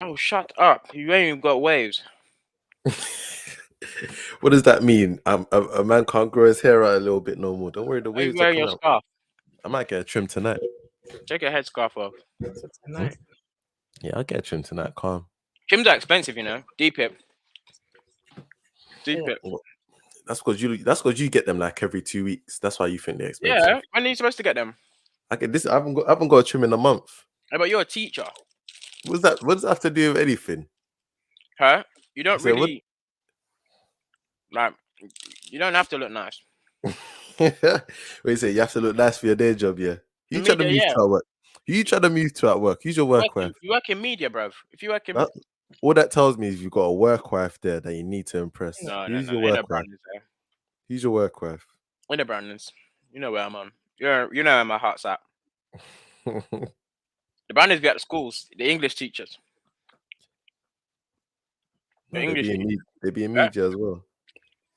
Oh, shut up! You ain't even got waves. What does that mean? A man can't grow his hair out a little bit no more. Don't worry, the Are you waves are wearing coming your out. scarf? I might get a trim tonight. Take your headscarf off. Hmm? Yeah, I'll get a trim tonight. Calm. Trims are expensive, you know. Deep it. Deep it. Well, that's because you get them like every 2 weeks. That's why you think they're expensive. Yeah. When are you supposed to get them? I get this. I haven't got a trim in a month. Hey, but you're a teacher, What's that? What does that have to do with anything? huh? You don't So what? really like. You don't have to look nice. Wait, you say you have to look nice for your day job, yeah? You try to Media, move yeah. to at work. You try to move to at work. Use your work wife. You work in media, bruv. If you work in That, all that tells me is you've got a work wife there that you need to impress. no, Use your ain't no work wife. Brandons there. Use your work wife. Ain't no Brandons. You know where I'm on. You know where my heart's at. The Brandons be at the schools. The English teachers. The No, they English be in teachers. they be in Yeah. media as well.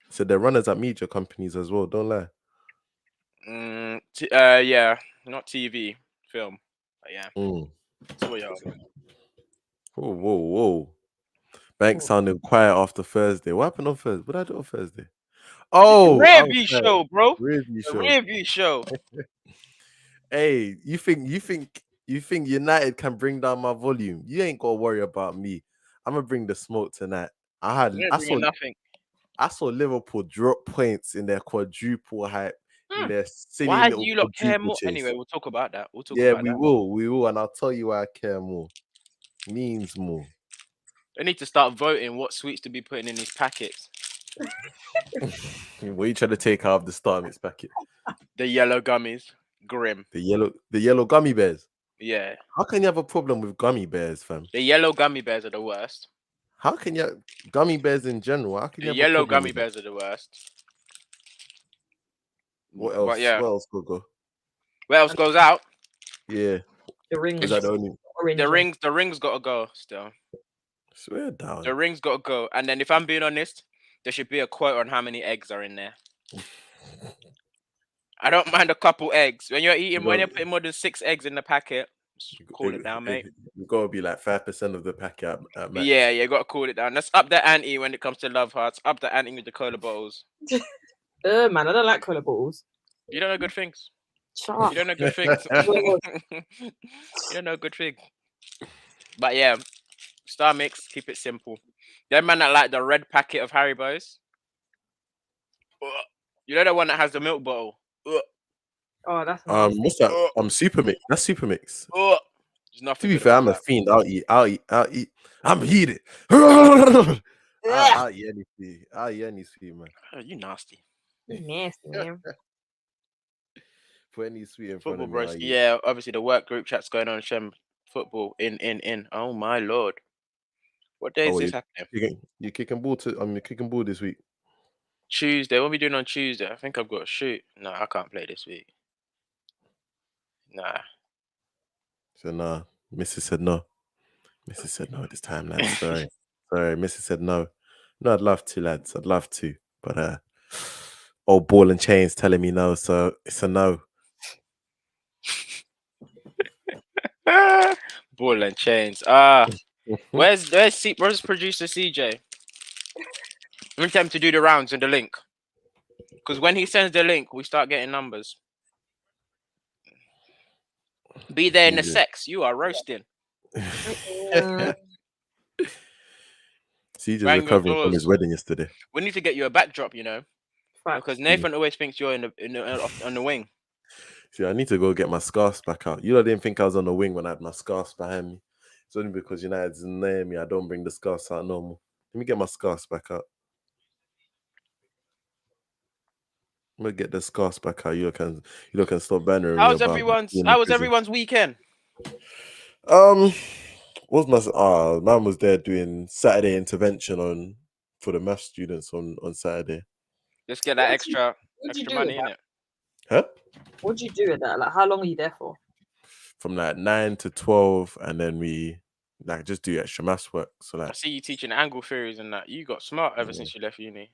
So they're runners at media companies as well. Don't lie. Yeah. Not TV, film. But yeah. Mm. That's what y'all. Whoa, whoa, whoa. Bank sounded quiet after Thursday. What happened on Thursday? What did I do on Thursday? Oh, Rear I'm view sorry. show, bro. Review The show. rear view show. Hey, you think United can bring down my volume? You ain't gotta worry about me. I'm gonna bring the smoke tonight. You ain't I bringing saw nothing. I saw Liverpool drop points in their quadruple hype, in Hmm. their silly Why do little you lot care quadruple more? chase. Anyway, we'll talk about that. We'll talk Yeah, about we that. will, and I'll tell you why I care more. Means more. They need to start voting what sweets to be putting in these packets. What you trying to take out of the Star Mix packet? The yellow gummies. Grim. The yellow gummy bears. Yeah. How can you have a problem with gummy bears, fam? The yellow gummy bears are the worst. How can you gummy bears in general? How can The you have a yellow problem gummy with it? bears are the worst. What But else? yeah. What else could go? What else goes out? Yeah, The ring is that the only? orange. The rings gotta go still. Swear down. The rings gotta go. And then if I'm being honest, there should be a quote on how many eggs are in there. I don't mind a couple eggs. When you're putting more than 6 eggs in the packet, cool it down, mate. You gotta be like 5% of the packet at max. Yeah, you gotta cool it down. Let's up the ante when it comes to love hearts. Up the ante with the cola bottles. Man, I don't like cola bottles. You don't know good things. Shut up. You don't know good things. You don't know good things. But yeah, Star Mix, keep it simple. Them man that like the red packet of Haribo's. You know the one that has the milk bottle. Oh, that's nice. What's that? Super Mix. That's Super Mix. There's To nothing be good fair, about I'm a that. fiend. I'll eat. I'm heated. I'll eat anything. I'll eat any sweet, man. Oh, you nasty. You nasty, man. Put any sweet in front Football of me. bros. I'll eat. Yeah, obviously the work group chat's going on. Shem football in. Oh my lord. What day is this happening? You kicking ball you're kicking ball this week. Tuesday. What are we doing on Tuesday? I think I've got a shoot. No, I can't play this week. Nah. So nah, Mrs. said no. Mrs. said no this time, lads. Sorry. Mrs. said no. No, I'd love to, lads. I'd love to. But old ball and chains telling me no, so it's a no. Ball and chains. Where's producer CJ? We need him to do the rounds and the link. Because when he sends the link, we start getting numbers. Be there in the sex. You are roasting. CJ's recovering from his wedding yesterday. We need to get you a backdrop, you know, because Nathan always thinks you're on the wing. See, I need to go get my scarves back out. You know, I didn't think I was on the wing when I had my scarves behind me. It's only because United's near me. I don't bring the scarves out normal. Let me get my scarves back out. I'm gonna get the scarves back out. You can stop bannering me. How was everyone's weekend? What's my man was there doing Saturday intervention for the maths students on Saturday. Let's get that extra money in it. Huh? What do you do with that? Like, how long are you there for? From like 9 to 12, and then we like just do extra maths work. So like, I see you teaching angle theories and that. You got smart ever since you left uni.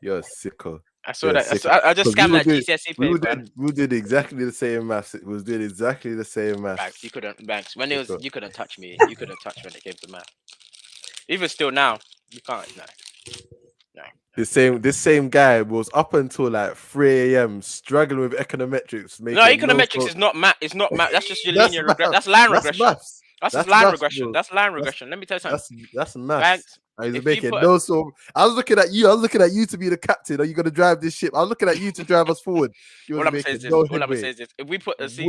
you're a sicko. I saw that. I just scammed that GCSE paper. We did exactly the same maths. It was doing exactly the same maths. Banks, you couldn't touch me. You couldn't touch when it came to math. Even still now, you can't. No. This same guy was up until like 3 a.m. struggling with econometrics. No, econometrics is not math. It's not math. That's just your linear regression. That's line regression. Maths. That's line regression. Bro. That's line regression. Let me tell you something. That's maths. Banks, I was making no sort. I was looking at you to be the captain. Are you gonna drive this ship? I was looking at you to drive us forward. All I'm saying is this. If we put a C,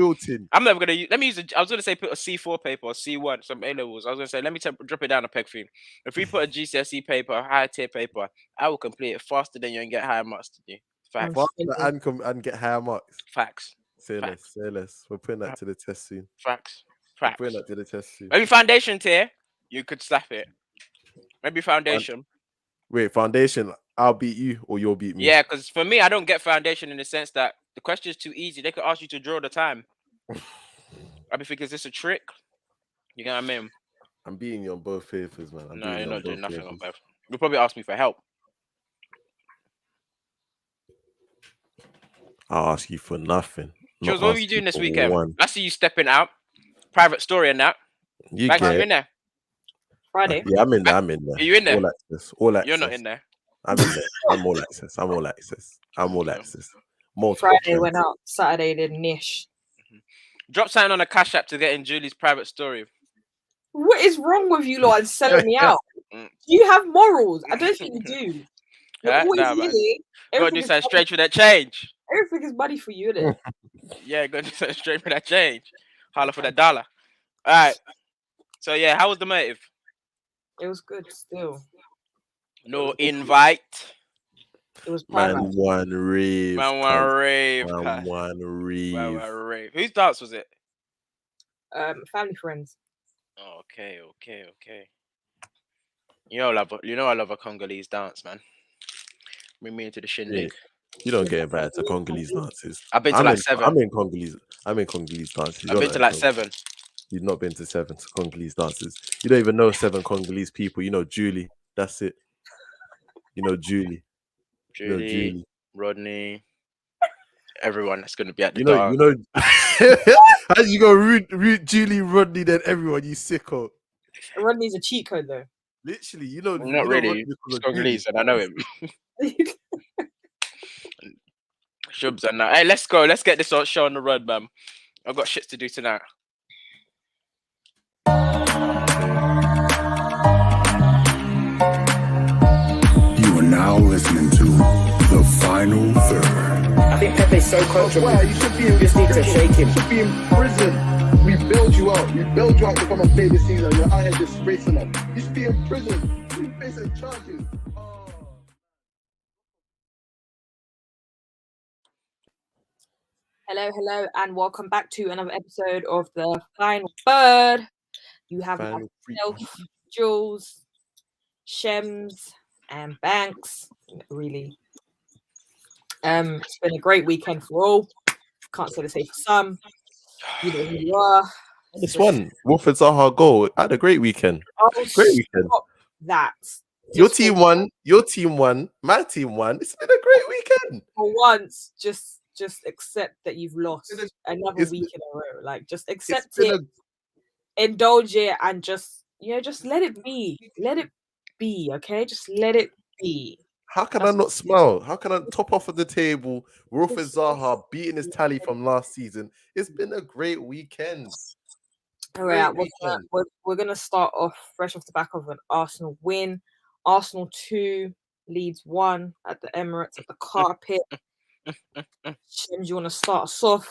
I'm never gonna use. Let me use. I was gonna say put a C4 paper or C1, some A levels. I was gonna say let me drop it down a peg for you. If we put a GCSE paper, a higher tier paper, I will complete it faster than you and get higher marks than you. Facts. Faster and get higher marks. Facts. Say less. We're putting that to the test soon. Facts. We're putting that to the test soon. Maybe foundation tier, you could slap it. Maybe foundation. Wait, foundation, I'll beat you or you'll beat me. Yeah, because for me, I don't get foundation in the sense that the question is too easy. They could ask you to draw the time. I'll be thinking, is this a trick? You know what I mean? I'm beating you on both papers, man. No, you're not doing nothing on both. You'll probably ask me for help. I'll ask you for nothing. Jules, what are you doing this weekend? I see you stepping out. Private story and that. You in there? Friday. Yeah, I'm in there. Are you in there? All access. You're not in there. I'm in there. I'm all access. Friday went out. Saturday did niche. Drop something on a cash app to get in Julie's private story. What is wrong with you lot and selling me out? Do you have morals? I don't think you do. You're always silly. Gotta do something straight for that change. Everything is money for you, isn't it? Yeah, gotta do something straight for that change. Holla for that dollar. All right. So yeah, how was the motive? It was good still. No invite. It was private. Man one rave. Whose dance was it? Family friends. Oh, okay. You know I love a Congolese dance, man. Bring me into the shindig. You don't get invited to Congolese dances. I've been to 7. I'm in Congolese dances. I've been to 7. You've not been to 7 Congolese dances. You don't even know 7 Congolese people. You know Julie. That's it. You know Julie. Julie. Rodney. Everyone that's going to be at the dark. How you go root Julie, Rodney, then everyone? You sicko. Rodney's a cheat code though. Literally, not really. He's Congolese, and I know him. Shubs and that. Hey, let's go. Let's get this show on the road, man. I've got shit to do tonight. You are now listening to The Final Third. I think Pepe's so coachable. Wow, you should be in just need to shake him. You should be in prison. We bailed you out. We bailed you out to come and play this season. You're out here disgracing us. You should be in prison. You should be facing charges. Hello, and welcome back to another episode of The Final Third. You have myself, Jules, Shems, and Banks. Really. It's been a great weekend for all. Can't say the same for some. You know who you are. This one, Wilfred Zaha goal. Had a great weekend. Great weekend. That. Your team won. My team won. It's been a great weekend. For once, just accept that you've lost another week in a row. Like, just accept it, indulge it, and just let it be. Let it be, okay? Just let it be. How can I not smile? How can I top off of the table? Wilfred Zaha beating his tally from last season. It's been a great weekend. All right, we're gonna start off fresh off the back of an Arsenal win. Arsenal 2, Leeds 1 at the Emirates at the Carpet. James, you want to start us off?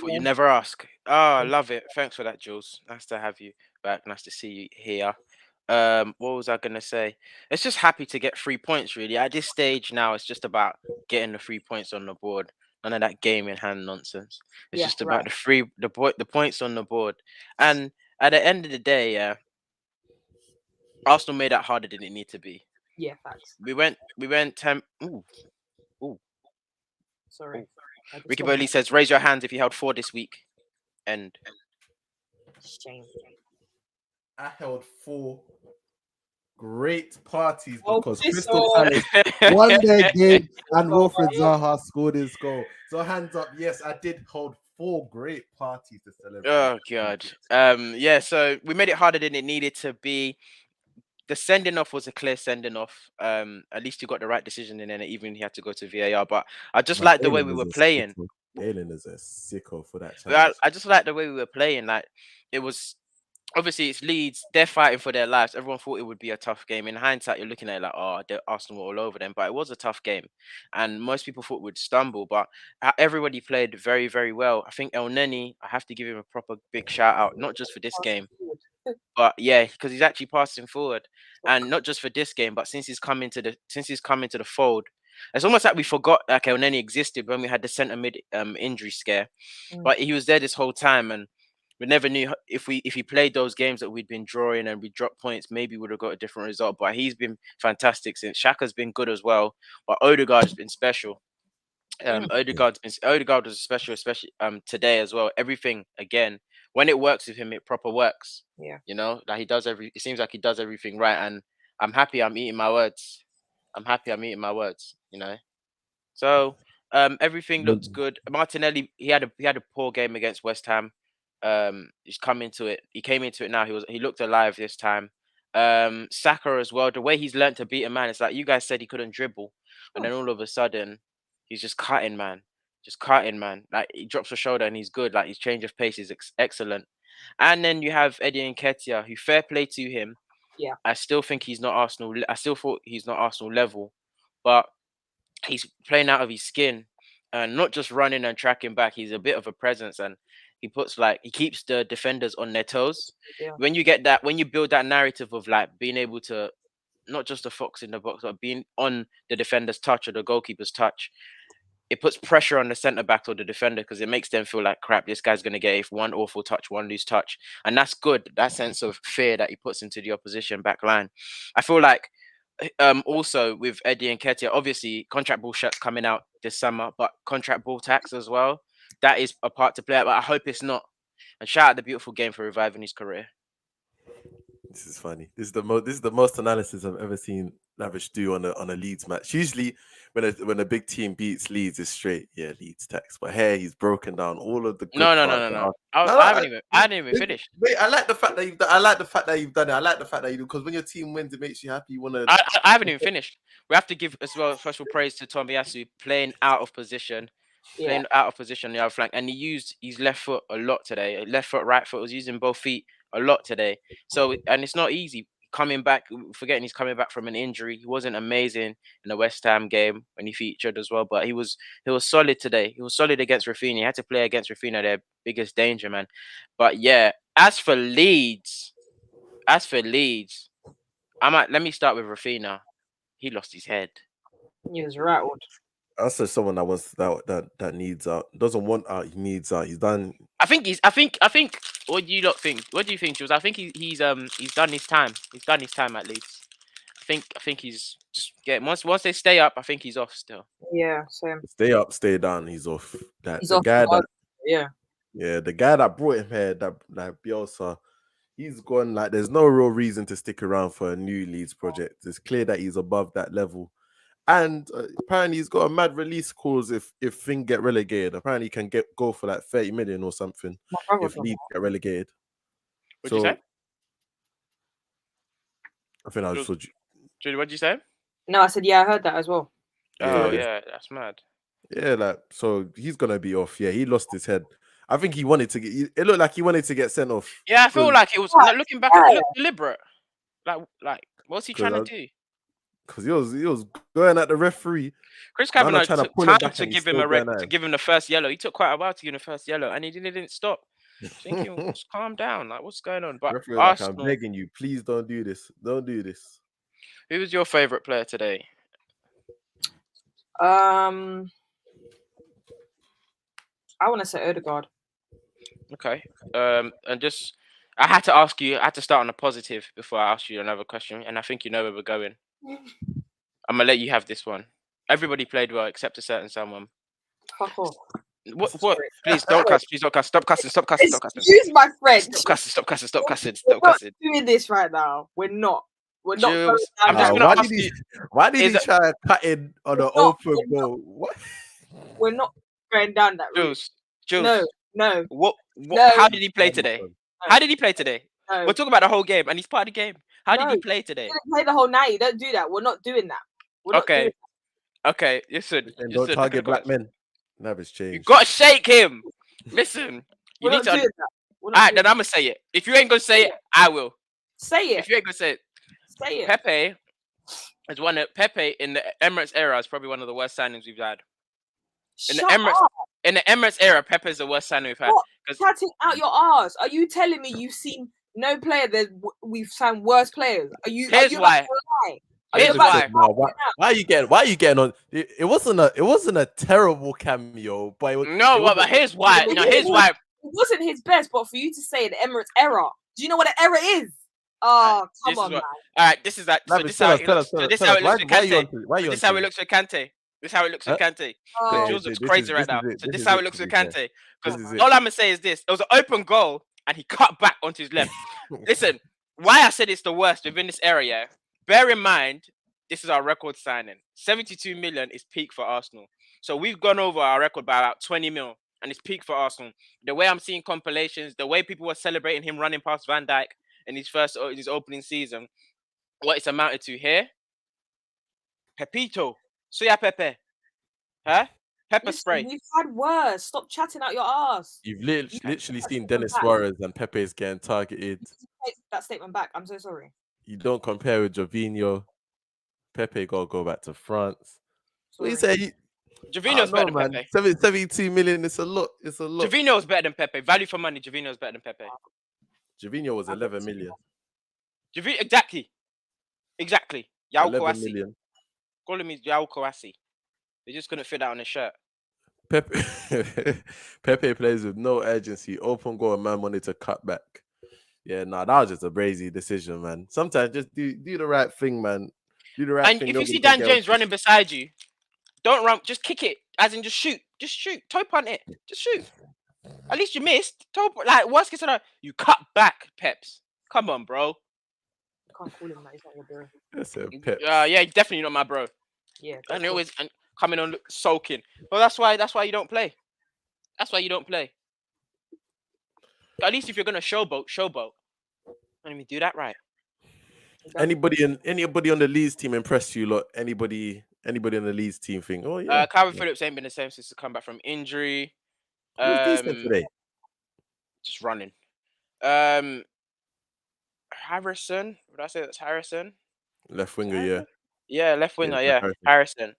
You never ask. I love it. Thanks for that, Jules. Nice to have you back. Nice to see you here. What was I gonna say? It's just happy to get 3 points. Really, at this stage now, it's just about getting the 3 points on the board. None of that game in hand nonsense. It's just about the points on the board. And at the end of the day, Arsenal made that harder than it need to be. Yeah, facts. We went 10. Ooh. Sorry. Ricky Bowley says, "Raise your hands if you held 4 this week." And shame. I held 4 great parties Oh, because piss Crystal off. Palace won their game and Oh, Wilfred Zaha scored his goal. So hands up, yes, I did hold 4 great parties to celebrate. Oh god. Yeah, so we made it harder than it needed to be. The sending off was a clear sending off. At least you got the right decision in, and even he had to go to VAR. But I just Man, like the way we were playing. Galen is a sicko for that I, challenge. I just like the way we were playing. Like it was obviously it's Leeds. They're fighting for their lives. Everyone thought it would be a tough game. In hindsight, you're looking at it like, oh, Arsenal were all over them. But it was a tough game, and most people thought we'd stumble. But everybody played very, very well. I think El Neni, I have to give him a proper big shout out, not just for this game, but yeah, because he's actually passing forward, and not just for this game, but since he's come into the fold, it's almost like we forgot like El Neni existed when we had the centre mid injury scare, but he was there this whole time, and we never knew if he played those games that we'd been drawing and we dropped points, maybe we'd have got a different result. But he's been fantastic since. Shaka's been good as well, but Odegaard's been special. Odegaard was special, especially today as well. Everything again, when it works with him, it proper works. Yeah. You know, like it seems like he does everything right, and I'm happy I'm eating my words. You know. So everything looked good. Martinelli, he had a poor game against West Ham. He's come into it. He came into it now. He looked alive this time. Saka as well. The way he's learned to beat a man, it's like you guys said he couldn't dribble, and then all of a sudden he's just cutting, man. Just cutting, man. Like he drops a shoulder and he's good. Like his change of pace is excellent. And then you have Eddie Nketiah, who fair play to him. Yeah. I still think he's not Arsenal. I still thought he's not Arsenal level, but he's playing out of his skin and not just running and tracking back. He's a bit of a presence, and he keeps the defenders on their toes. Yeah. When you build that narrative of like being able to not just the fox in the box, but being on the defender's touch or the goalkeeper's touch, it puts pressure on the centre back or the defender because it makes them feel like crap. This guy's gonna get one awful touch, one loose touch, and that's good. That sense of fear that he puts into the opposition back line. I feel like also with Eddie Nketiah, obviously contract ball shots coming out this summer, but contract ball tax as well. That is a part to play, but I hope it's not. And shout out the beautiful game for reviving his career. This is funny. This is the most analysis I've ever seen Lavish do on a Leeds match. Usually, when a big team beats Leeds, it's straight, yeah, Leeds tax. But here he's broken down all of the good No. I hadn't even finished. Wait, I like the fact that you've done it. I like the fact that you do because when your team wins, it makes you happy. You want to. I haven't even finished. We have to give as well special praise to Tomiyasu playing out of position. Playing out of position on the other flank, and he used his left foot a lot today. Left foot, right foot, was using both feet a lot today. So, and it's not easy coming back. Forgetting he's coming back from an injury. He wasn't amazing in the West Ham game when he featured as well, but he was solid today. He was solid against Rafinha. He had to play against Rafinha, their biggest danger, man. But yeah, as for Leeds, let me start with Rafinha. He lost his head. He was rattled. That's just someone that needs out. Doesn't want out. He needs out. He's done. I think. What do you lot think? What do you think, Jules? I think he's done his time. He's done his time at least. I think he's just getting once they stay up. I think he's off still. Yeah, same. Stay up, stay down. He's off. The guy that brought him here, that Bielsa, he's gone. Like, there's no real reason to stick around for a new Leeds project. It's clear that he's above that level. And apparently he's got a mad release clause if things get relegated. Apparently he can go for like 30 million or something if Leeds get relegated. What'd you say? I think I was. Julie, what'd you say? No, I said I heard that as well. Yeah, that's mad. Yeah, like, so he's gonna be off. Yeah, he lost his head. I think he wanted to get. It looked like he wanted to get sent off. Yeah, I feel like it was looking back. It looked deliberate. Like what's he trying to do? Because he was going at the referee. Chris Kavanagh took time to give him the first yellow. He took quite a while to give him the first yellow, and he didn't stop. Thinking, calm down, like what's going on? But referee, Arsenal, I'm begging you, please don't do this. Don't do this. Who was your favorite player today? I want to say Odegaard. Okay. And just I had to ask you. I had to start on a positive before I ask you another question, and I think you know where we're going. I'm gonna let you have this one. Everybody played well except a certain someone. What? Please don't cuss. Please don't cuss. Stop cussing. Stop cussing. Stop cussing. Excuse my French. Stop cussing. Stop cussing. Stop cussing. We're Stop cussing. not doing this right now. We're not. We're not going Jules, down I'm just that gonna why road. ask did you. why did Is he it try to cut in on an We're not, open we're not, goal? What? we're not going down that route. Jules? Jules, No, no, what? no, How did he play today? How did he play today? no, We're talking about the whole game, and he's part of the game. How did no. he You play today? didn't play the whole 90. Don't do that. We're not doing that. We're not doing Okay, okay. Listen, And don't listen. Look at the target black comments. men. Never's You changed. gotta shake him. Listen, you We're need not to. doing that. We're not Alright, doing then I'm gonna say it. If you ain't gonna say it, I will. Say it. If you ain't gonna say it, Say it. Pepe is one of Pepe in the Emirates era is probably one of the worst signings we've had. In the Shut Emirates, up. in the Emirates era, Pepe is the worst signing we've had. What? 'Cause Chatting out your arse. Are you telling me you've seen no player that we've signed worse players? Are you? Here's Are you why. about to lie? Are you Here's about why. to No, why are you getting on? It wasn't a terrible cameo, but No, but here's why. It No, here's was- why. It wasn't his best, but for you to say the Emirates error, do you know what an error is? Oh, This come is on, what- man. All right, this is that. So Lavish, this is tell how us, it tell looks. us, tell So us, this is tell how us. it looks with Why are you Kante. on to- why are you So on this is how to it it? looks with Kante. This is how it looks with Huh? Kante. Oh, Yeah, Jules looks this crazy is- right this now. is it, So this this is is how it, it looks to with be fair. Kante. This Because is it. all I'm gonna say is this: it was an open goal, and he cut back onto his left. Listen, why I said it's the worst within this area. Bear in mind, this is our record signing. 72 million is peak for Arsenal. So we've gone over our record by about 20 mil, and it's peak for Arsenal. The way I'm seeing compilations, the way people were celebrating him running past Van Dijk in his opening season, what it's amounted to here. Pepito, suya Pepe, huh? Pepper listen, spray. we've had worse. Stop chatting out your ass. You've You literally take seen that Dennis back. Suarez and Pepe's getting targeted. Take that statement back. I'm so sorry. You don't compare with Jovinho. Pepe gotta go back to France. What do you Sorry. say? I Javino's don't know, better than man. Pepe. 72 million. It's a lot. It's a lot. Javino's better than Pepe. Value for money, Javino's better than Pepe. Jovinho was 11 million. Javino, exactly. Yao 11 Kouassi. million. Call him Yao Kouassi. They just couldn't fit that on his shirt. Pepe Pepe plays with no urgency. Open goal, and man wanted to cut back. Yeah, nah, that was just a brazy decision, man. Sometimes just do the right thing, man. Do the right And thing. if you Nobody see can Dan get James on- running beside you, don't run. Just kick it, as in just shoot. Just shoot. Toe punt it. Just shoot. At least you missed. Worst case scenario, you cut back, Peps. Come on, bro. You can't call him that. He's not your bro. That's a Pep. Yeah, he's definitely not my bro. Yeah. And he always and coming on soaking. Well, that's why you don't play. That's why you don't play. At least if you're gonna showboat. Let me do that right. Anybody on the Leeds team impressed you lot? Anybody on the Leeds team think, oh yeah. Calvin Phillips ain't been the same since he come back from injury. He was decent today. Just running. Harrison. Would I say that's Harrison? Left winger, yeah. Yeah, left winger. Yeah, Harrison.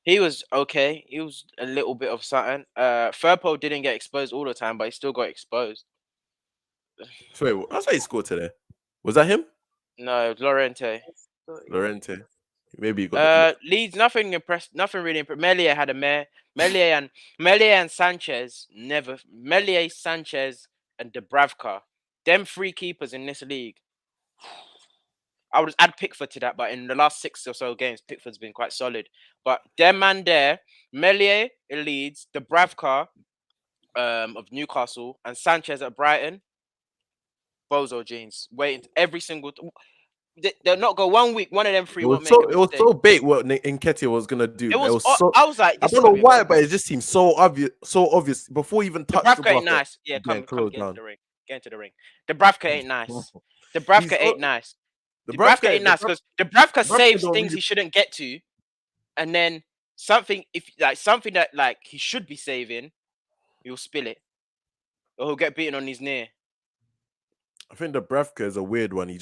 He was okay. He was a little bit of something. Firpo didn't get exposed all the time, but he still got exposed. So wait, that's why he scored today. Was that him? No, it was Lorente. Lorente. Maybe he got Leeds, nothing impressed. Nothing really impressed. Meslier had a mare. Meslier and Sanchez never. Meslier, Sanchez, and Dubravka. Them three keepers in this league. I would add Pickford to that, but in the last 6 or so games, Pickford's been quite solid. But their man there, Meslier at Leeds, Dubravka of Newcastle, and Sanchez at Brighton. Bozo jeans. Waiting every single. They'll not go 1 week. One of them three won't make a it was mistake. so bait what Nketiah was gonna do. It was so, I was like, I don't know why, but it just seemed so obvious before he even touched the Dubravka ball. ain't nice. Yeah, come get into down. the ring. Get into the ring. Dubravka ain't nice. Dubravka ain't nice. Dubravka ain't nice because Dubravka saves things he shouldn't get to, and then something that like he should be saving, he'll spill it, or he'll get beaten on his knee. I think Dubravka is a weird one. He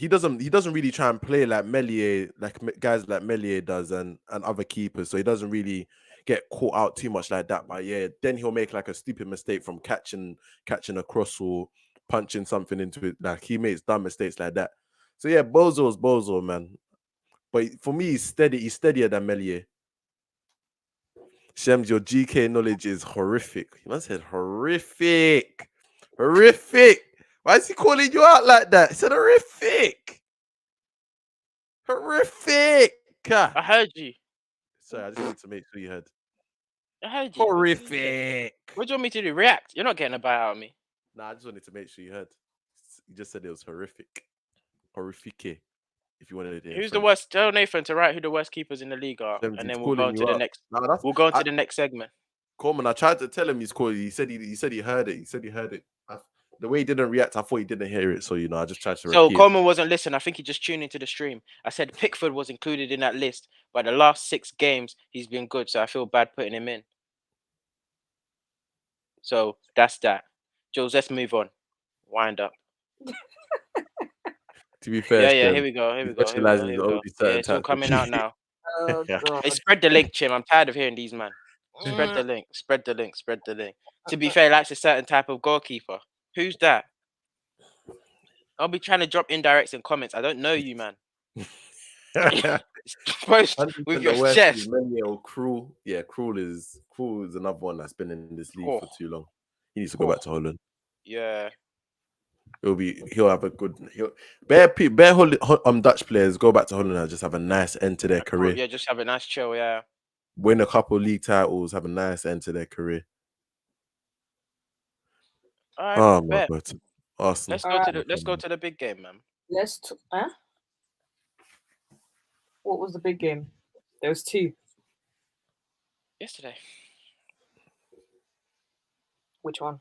doesn't really try and play like Meslier, like guys like Meslier does, and other keepers. So he doesn't really get caught out too much like that. But yeah, then he'll make like a stupid mistake from catching a cross or punching something into it. Like he makes dumb mistakes like that. So yeah, Bozo's Bozo, man. But for me, he's steady. He's steadier than Meslier. Shems, your GK knowledge is horrific. He must have said horrific. Horrific. Why is he calling you out like that? He said horrific. Horrific. I heard you. Sorry, I just wanted to make sure you heard. I heard you. Horrific. What do you want me to do? React? You're not getting a bite out of me. Nah, I just wanted to make sure you heard. You just said it was horrific. Horrifique. If you wanted it in Who's the French. worst? Tell Nathan to write who the worst keepers in the league are, James, and he's then we'll go calling on to you the up. next. No, that's We'll go on to the next segment. Coleman. I tried to tell him he's called. He said he heard it. He said he heard it. The way he didn't react, I thought he didn't hear it. So I just tried to So repeat. Coleman wasn't listening. I think he just tuned into the stream. I said Pickford was included in that list, but the last 6 games he's been good, so I feel bad putting him in. So that's that. Jules, let's move on. Wind up. To be fair, Yeah, Shem, here we go. he specializes in only Yeah, certain it's all types of coming out people. now. Oh god. Hey, spread the link, Chim. I'm tired of hearing these man. Spread the link. Spread the link. Spread the link. To be fair, he likes a certain type of goalkeeper. Who's that? I'll be trying to drop indirects in comments. I don't know you, man. Post with your chest. Cruel. Yeah, Cruel is another one that's been in this league for too long. He needs to go back to Holland. Yeah. He'll have a good. Dutch players go back to Holland and just have a nice end to their career. Yeah, just have a nice chill. Yeah. Win a couple league titles, have a nice end to their career. All right, oh my god, Arsenal. Let's go to the big game, man. What was the big game? There was 2. Yesterday. Which one?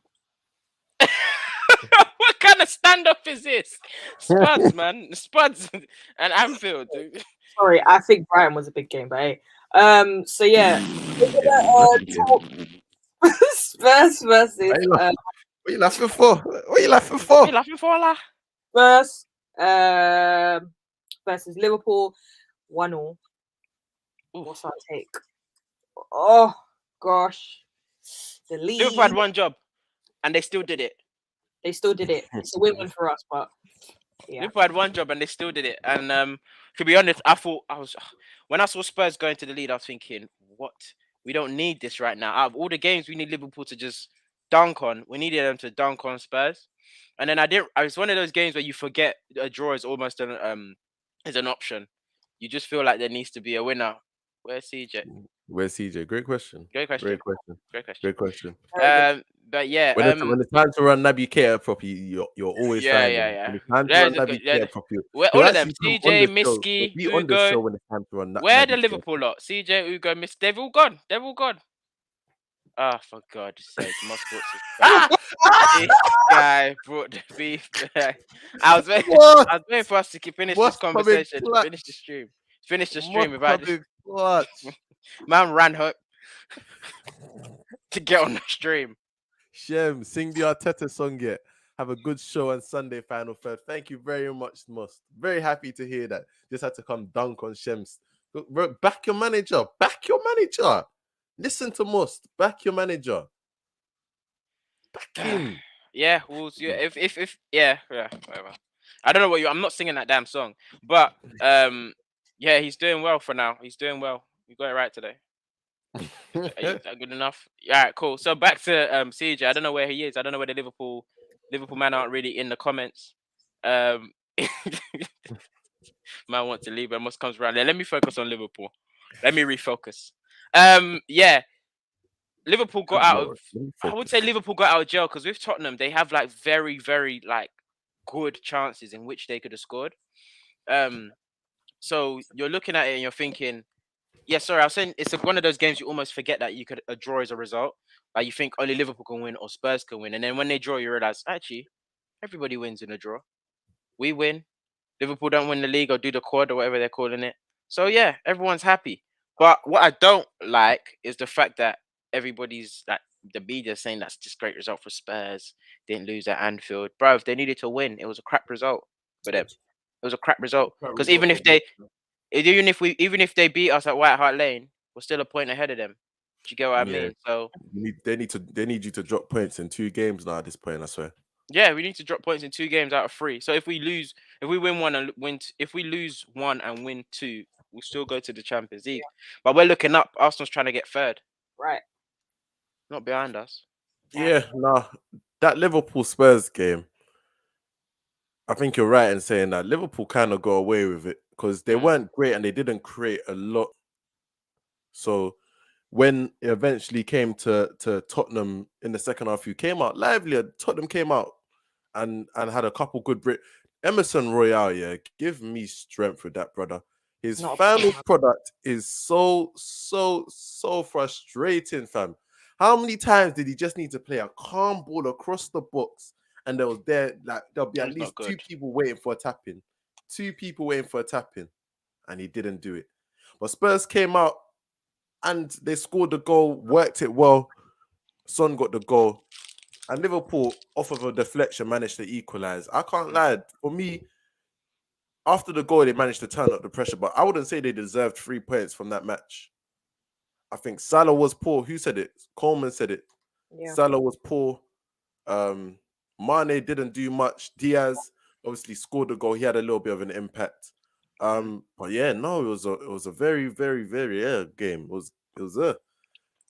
What kind of standoff is this? Spuds, man. Spuds and Anfield, dude. Sorry, I think Brighton was a big game, but hey. So yeah. Spurs versus What are you laughing for? What are you laughing for? What are you laughing for, lah? Spurs versus Liverpool 1-0. What's our take? Oh gosh. The lead. Liverpool had one job and they still did it. It's a win-win for us, but yeah. Liverpool had one job and they still did it. And to be honest, when I saw Spurs going to the lead, I was thinking, what? We don't need this right now. Out of all the games we need Liverpool to just dunk on, we needed them to dunk on Spurs. And then it's one of those games where you forget a draw is almost an option. You just feel like there needs to be a winner. Where's CJ? Great question. But yeah, when it's time to run Naby Keita properly, you're always finding. Yeah. When it's time to run Naby Keita properly, all of them, CJ, Miski, Ugo. When it's time to run Where are the Liverpool lot? CJ, Ugo, Miss. They've all gone. Ah, for God's sake, Moss brought this guy brought the beef back. I was waiting for us to finish this conversation, finish the stream without this. Man ran home to get on the stream. Shem, sing the Arteta song yet. Have a good show on Sunday, Final Third. Thank you very much, Must. Very happy to hear that. Just had to come dunk on Shem's. Back your manager. Listen to Must. Back your manager. Back him. Yeah, Wolves. Yeah, if whatever. I don't know what I'm not singing that damn song, but yeah, he's doing well for now. He's doing well. You got it right today. Is that good enough? All right, cool. So back to CJ. I don't know where he is. I don't know where the Liverpool man aren't really in the comments. Man wants to leave, but Must comes around there. Let me focus on Liverpool. Let me refocus. Yeah. Liverpool got out of. I would say Liverpool got out of jail because with Tottenham they have like very, very like good chances in which they could have scored. So you're looking at it and you're thinking, yeah, sorry, I was saying it's one of those games you almost forget that you could a draw as a result. Like you think only Liverpool can win or Spurs can win, and then when they draw, you realize actually everybody wins in a draw. We win. Liverpool don't win the league or do the quad or whatever they're calling it. So yeah, everyone's happy. But what I don't like is the fact that everybody's like the media saying that's just great result for Spurs. Didn't lose at Anfield, bro. If they needed to win, it was a crap result for them. It was a crap result because even if they beat us at White Hart Lane, we're still a point ahead of them. Do you get what I mean? So they need you to drop points in 2 games now at this point. I swear. Yeah, we need to drop points in 2 games out of 3. So if we lose one and win 2, we'll still go to the Champions League. But we're looking up. Arsenal's trying to get 3rd. Right. Not behind us. Yeah, that Liverpool Spurs game. I think you're right in saying that Liverpool kind of got away with it because they weren't great and they didn't create a lot. So when it eventually came to Tottenham in the second half, you came out livelier. Tottenham came out and had a couple good Emerson Royale, yeah, give me strength with that, brother. His Not a final fan. product is so frustrating, fam. How many times did he just need to play a calm ball across the box and there'll be at It's least not good. 2 people waiting for a tap in? 2 people waiting for a tap in, and he didn't do it. But Spurs came out and they scored the goal, worked it well. Son got the goal. And Liverpool, off of a deflection, managed to equalize. I can't lie. For me, after the goal, they managed to turn up the pressure, but I wouldn't say they deserved 3 points from that match. I think Salah was poor. Who said it? Coleman said it. Yeah. Salah was poor. Mane didn't do much. Diaz obviously scored the goal. He had a little bit of an impact. But yeah, no, it was a very, very, very game. It was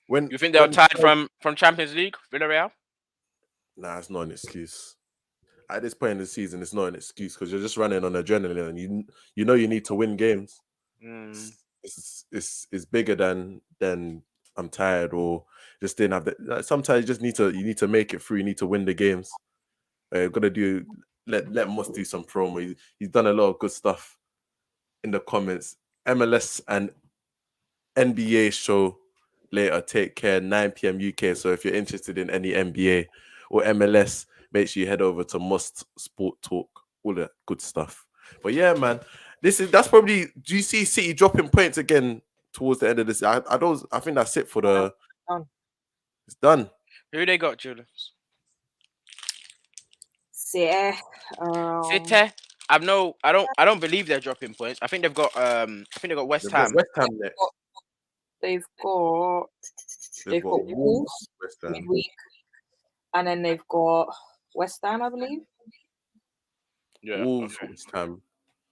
when You think they were when tied from Champions League, Villarreal? nah, it's not an excuse. At this point in the season, it's not an excuse because you're just running on adrenaline and you know you need to win games. It's bigger than I'm tired or just didn't have that. Sometimes you need to make it through. You need to win the games. Gotta do let Moss do some promo. He's done a lot of good stuff in the comments. MLS and NBA show later. Take care. 9 p.m. UK. So if you're interested in any NBA or MLS, make sure you head over to Must Sport Talk. All that good stuff. But yeah, man, that's probably. Do you see City dropping points again towards the end of this? I think that's it for the. Done. It's done. Who they got, Julius? City. City. I don't believe they're dropping points. I think they've got West They've got Ham. West Ham next. They've got Wolves West Ham. midweek, and then they've got West Ham, I believe. Yeah. Wolves, Okay. West Ham.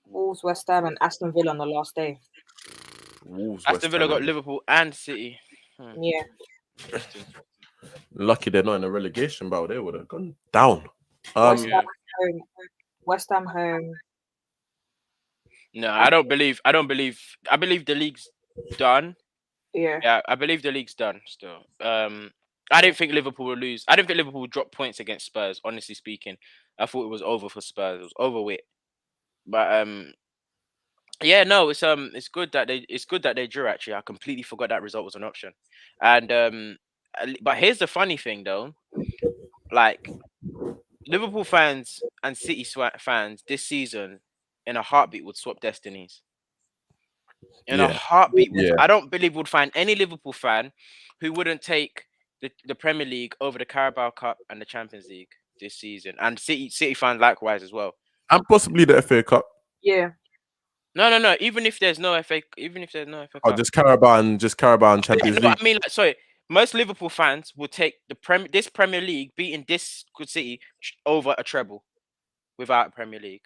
Wolves, West Ham, and Aston Villa on the last day. Wolves, Aston West Villa Ham. got Liverpool and City. Yeah. Interesting. Lucky they're not in a relegation battle. They would have gone down. West Yeah. Ham home. West Ham home. No, I believe the league's done. Yeah. Yeah, I believe the league's done still. I didn't think Liverpool will lose. I didn't think Liverpool would drop points against Spurs, honestly speaking. I thought it was over for Spurs. It was over with. But yeah, no, it's good that they drew actually. I completely forgot that result was an option. And but here's the funny thing though. Like Liverpool fans and City fans this season in a heartbeat would swap destinies. In a heartbeat. Yeah. I don't believe would find any Liverpool fan who wouldn't take the Premier League over the Carabao Cup and the Champions League this season. And City fans likewise as well. And possibly the FA Cup. Yeah. No. Even if there's no FA Cup. Or just Carabao and Champions No, League. I mean, like, sorry. Most Liverpool fans will take this Premier League beating this good City over a treble without a Premier League,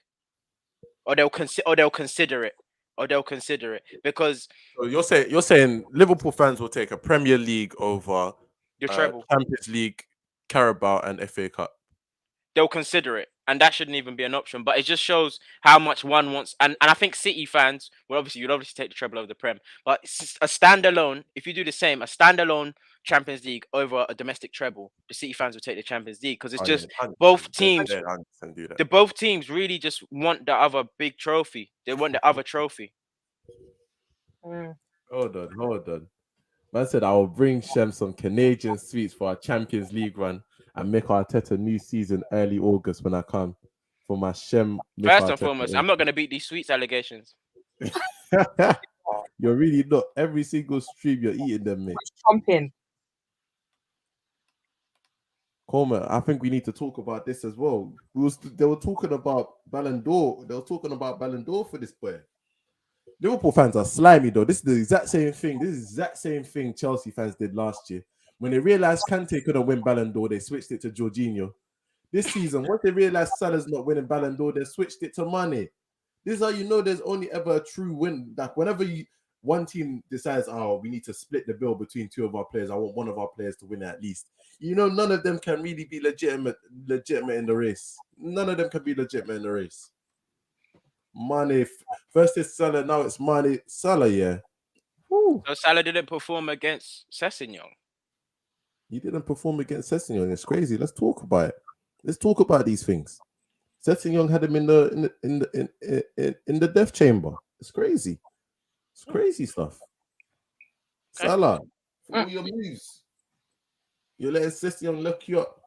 or they'll consider it, because So you're saying Liverpool fans will take a Premier League over the treble. Champions League, Carabao, and FA Cup. They'll consider it, and that shouldn't even be an option. But it just shows how much one wants. And I think City fans you'd obviously take the treble over the Prem. But a standalone, if you do the same, a standalone Champions League over a domestic treble, the City fans will take the Champions League because it's both teams. Both teams really just want the other big trophy. They want the other trophy. Hold on. Man said I will bring Shem some Canadian sweets for our Champions League run and make Arteta new season early August when I come for my Shem. First and foremost, I'm not going to beat these sweets allegations. You're really not. Every single stream you're eating them, mate. Pumping. Coleman, I think we need to talk about this as well. They were talking about Ballon d'Or. They were talking about Ballon d'Or for this boy. Liverpool fans are slimy though. This is the exact same thing. This is the exact same thing Chelsea fans did last year. When they realized Kante couldn't win Ballon d'Or, they switched it to Jorginho. This season, once they realized Salah's not winning Ballon d'Or, they switched it to Mane. This is how you know there's only ever a true win. Like whenever one team decides, oh, we need to split the bill between two of our players. I want one of our players to win at least. You know, none of them can really be legitimate in the race. None of them can be legitimate in the race. Mane, first it's Salah, now it's Mane. Salah, yeah. Woo. So Salah didn't perform against Sessegnon. He didn't perform against Sessegnon. It's crazy. Let's talk about it. Let's talk about these things. Young had him in the death chamber. It's crazy. It's crazy stuff. Okay. Salah, for all your moves, you let Seth Young look you up.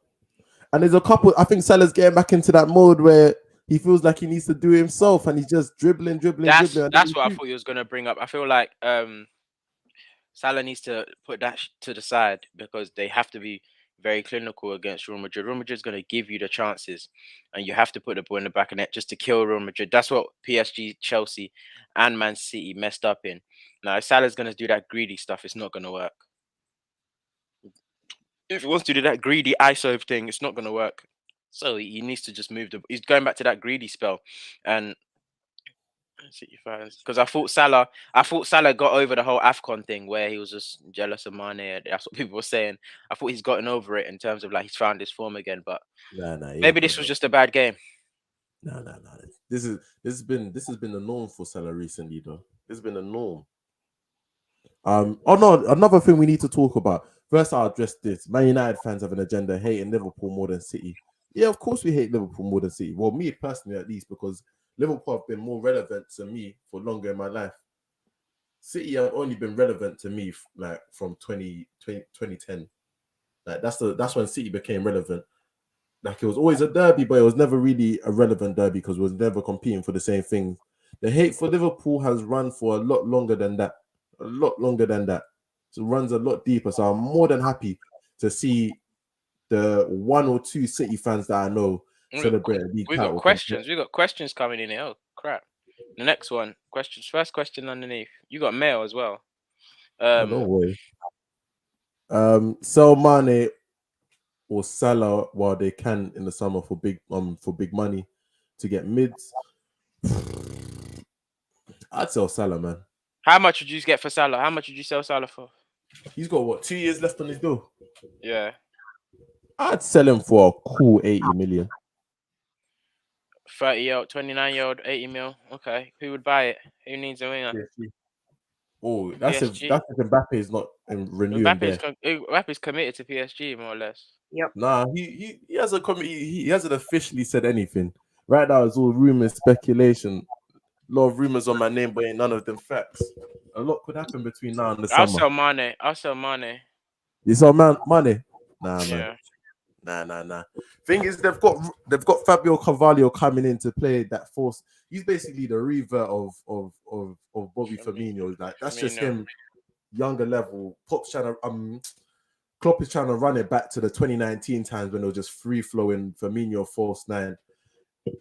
And there's a couple. I think Salah's getting back into that mode where he feels like he needs to do it himself, and he's just dribbling. That's what I thought he was gonna bring up. I feel like Salah needs to put that to the side because they have to be very clinical against Real Madrid. Real Madrid's going to give you the chances, and you have to put the ball in the back of net just to kill Real Madrid. That's what PSG, Chelsea, and Man City messed up in. Now, if Salah's going to do that greedy stuff, it's not going to work. If he wants to do that greedy ISO thing, it's not going to work. So he needs to just move he's going back to that greedy spell, and City fans, because I thought Salah got over the whole AFCON thing where he was just jealous of Mane. That's what people were saying. I thought he's gotten over it in terms of like he's found his form again. But maybe this was just a bad game. No. This has been the norm for Salah recently, though. This has been the norm. Oh no, another thing we need to talk about. First, I'll address this. Man United fans have an agenda hating Liverpool more than City. Yeah, of course we hate Liverpool more than City. Well, me personally, at least, because Liverpool have been more relevant to me for longer in my life. City have only been relevant to me like from 2010. Like that's when City became relevant. Like it was always a derby, but it was never really a relevant derby because it was never competing for the same things. The hate for Liverpool has run for a lot longer than that. So it runs a lot deeper. So I'm more than happy to see the one or two City fans that I know celebrate a league title. We got questions coming in here. Oh crap! The next one, questions. First question underneath. You got mail as well. Don't worry. Sell Mane or Salah while they can in the summer for big money to get mids. I'd sell Salah, man. How much would you get for Salah? How much would you sell Salah for? He's got what, 2 years left on his deal? Yeah. I'd sell him for a cool 80 million. 30-year-old, 29-year-old, 80 mil. Okay. Who would buy it? Who needs a winger? PSG. Oh, that's if Mbappe is not renewing there. Mbappe's committed to PSG, more or less. Yep. Nah, he hasn't he hasn't officially said anything. Right now, it's all rumors, speculation. A lot of rumors on my name, but ain't none of them facts. A lot could happen between now and the summer. I'll sell Mane. You sell Mane? Nah, Yeah. man. Nah. Thing is, they've got Fabio Carvalho coming in to play that force. He's basically the revert of Bobby Firmino. Like that's just him, younger level. Klopp is trying to run it back to the 2019 times when it was just free flowing Firmino false nine.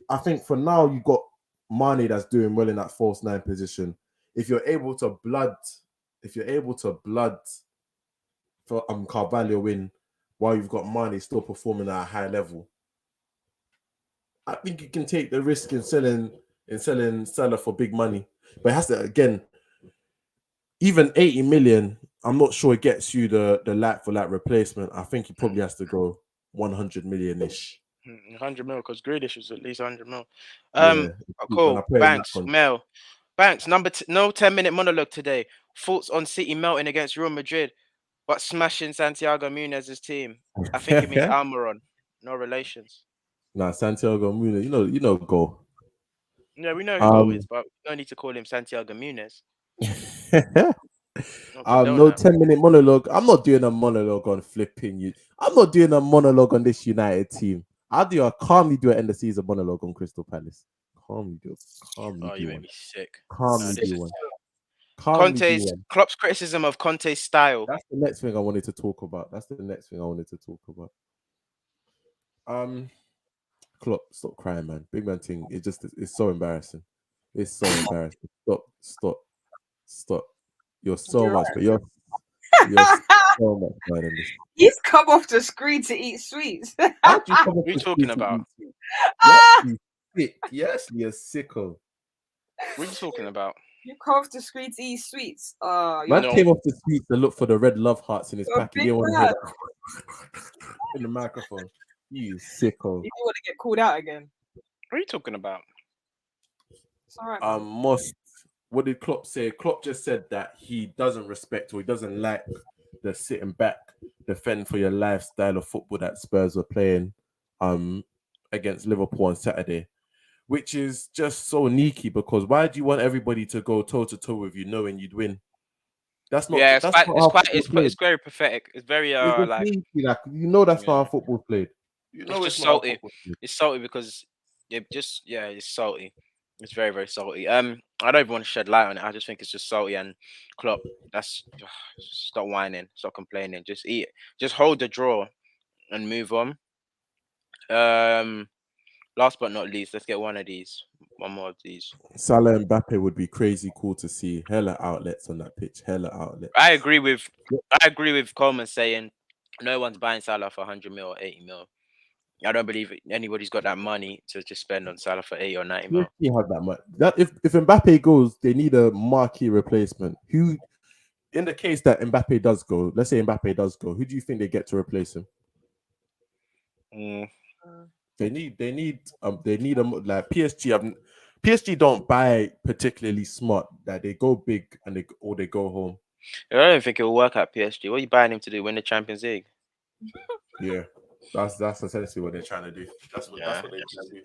I think for now you got Mane that's doing well in that false nine position. If you're able to blood for Carvalho in while you've got Mane still performing at a high level, I think you can take the risk in selling Salah for big money. But it has to, again, even 80 million, I'm not sure it gets you the like for like replacement. I think he probably has to go 100 million-ish. 100 mil, because Grealish was at least 100 mil. Cool. Banks, no 10-minute monologue today. Thoughts on City melting against Real Madrid, but smashing Santiago Munez's team. I think it means Almiron. No relations. Nah, Santiago Munez, you know, go. Yeah, we know who Go is, but no need to call him Santiago Munez. No 10-minute monologue. I'm not doing a monologue on flipping you. I'm not doing a monologue on this United team. I'll calmly do an end of season monologue on Crystal Palace. Calmly do you made me sick. Calmly do one. Klopp's criticism of Conte's style. That's the next thing I wanted to talk about. Klopp, stop crying, man. Big man thing. It's so embarrassing. It's so embarrassing. Stop. You're so much, but you're so much better than this. He's come off the screen to eat sweets. What are you talking about? Yes, you're sicko. What are you talking about? You come off the screen to eat sweets. Man came off the street to look for the red love hearts in his pack. He didn't want to hear that in the microphone. You sicko. You want to get called out again. What are you talking about? It's all right. What did Klopp say? Klopp just said that he doesn't respect or he doesn't like the sitting back, defend for your life style of football that Spurs were playing against Liverpool on Saturday, which is just so sneaky because why do you want everybody to go toe to toe with you knowing you'd win? That's not Yeah, that's not how football's played. it's very pathetic. It's very It's just like sneaky, like that's not yeah. how football's played. You It's know it's just not how salty. football's played. It's salty because it's salty. It's very very salty. I don't even want to shed light on it. I just think it's just salty and Klopp. That's stop whining, stop complaining. Just eat. Just hold the draw and move on. Um, last but not least, let's get one of these. One more of these. Salah and Mbappe would be crazy cool to see. Hella outlets on that pitch. Hella outlets. I agree with Coleman saying no one's buying Salah for 100 mil or 80 mil. I don't believe anybody's got that money to just spend on Salah for 80 or 90 mil. You have that much. That if Mbappe goes, they need a marquee replacement. Who, in the case that Mbappe does go, let's say Mbappe does go, who do you think they get to replace him? They need like PSG. PSG don't buy particularly smart. That they go big and they go home. I don't think it will work at PSG. What are you buying him to do? Win the Champions League? Yeah, that's essentially what they're trying to do. That's what they're trying to do.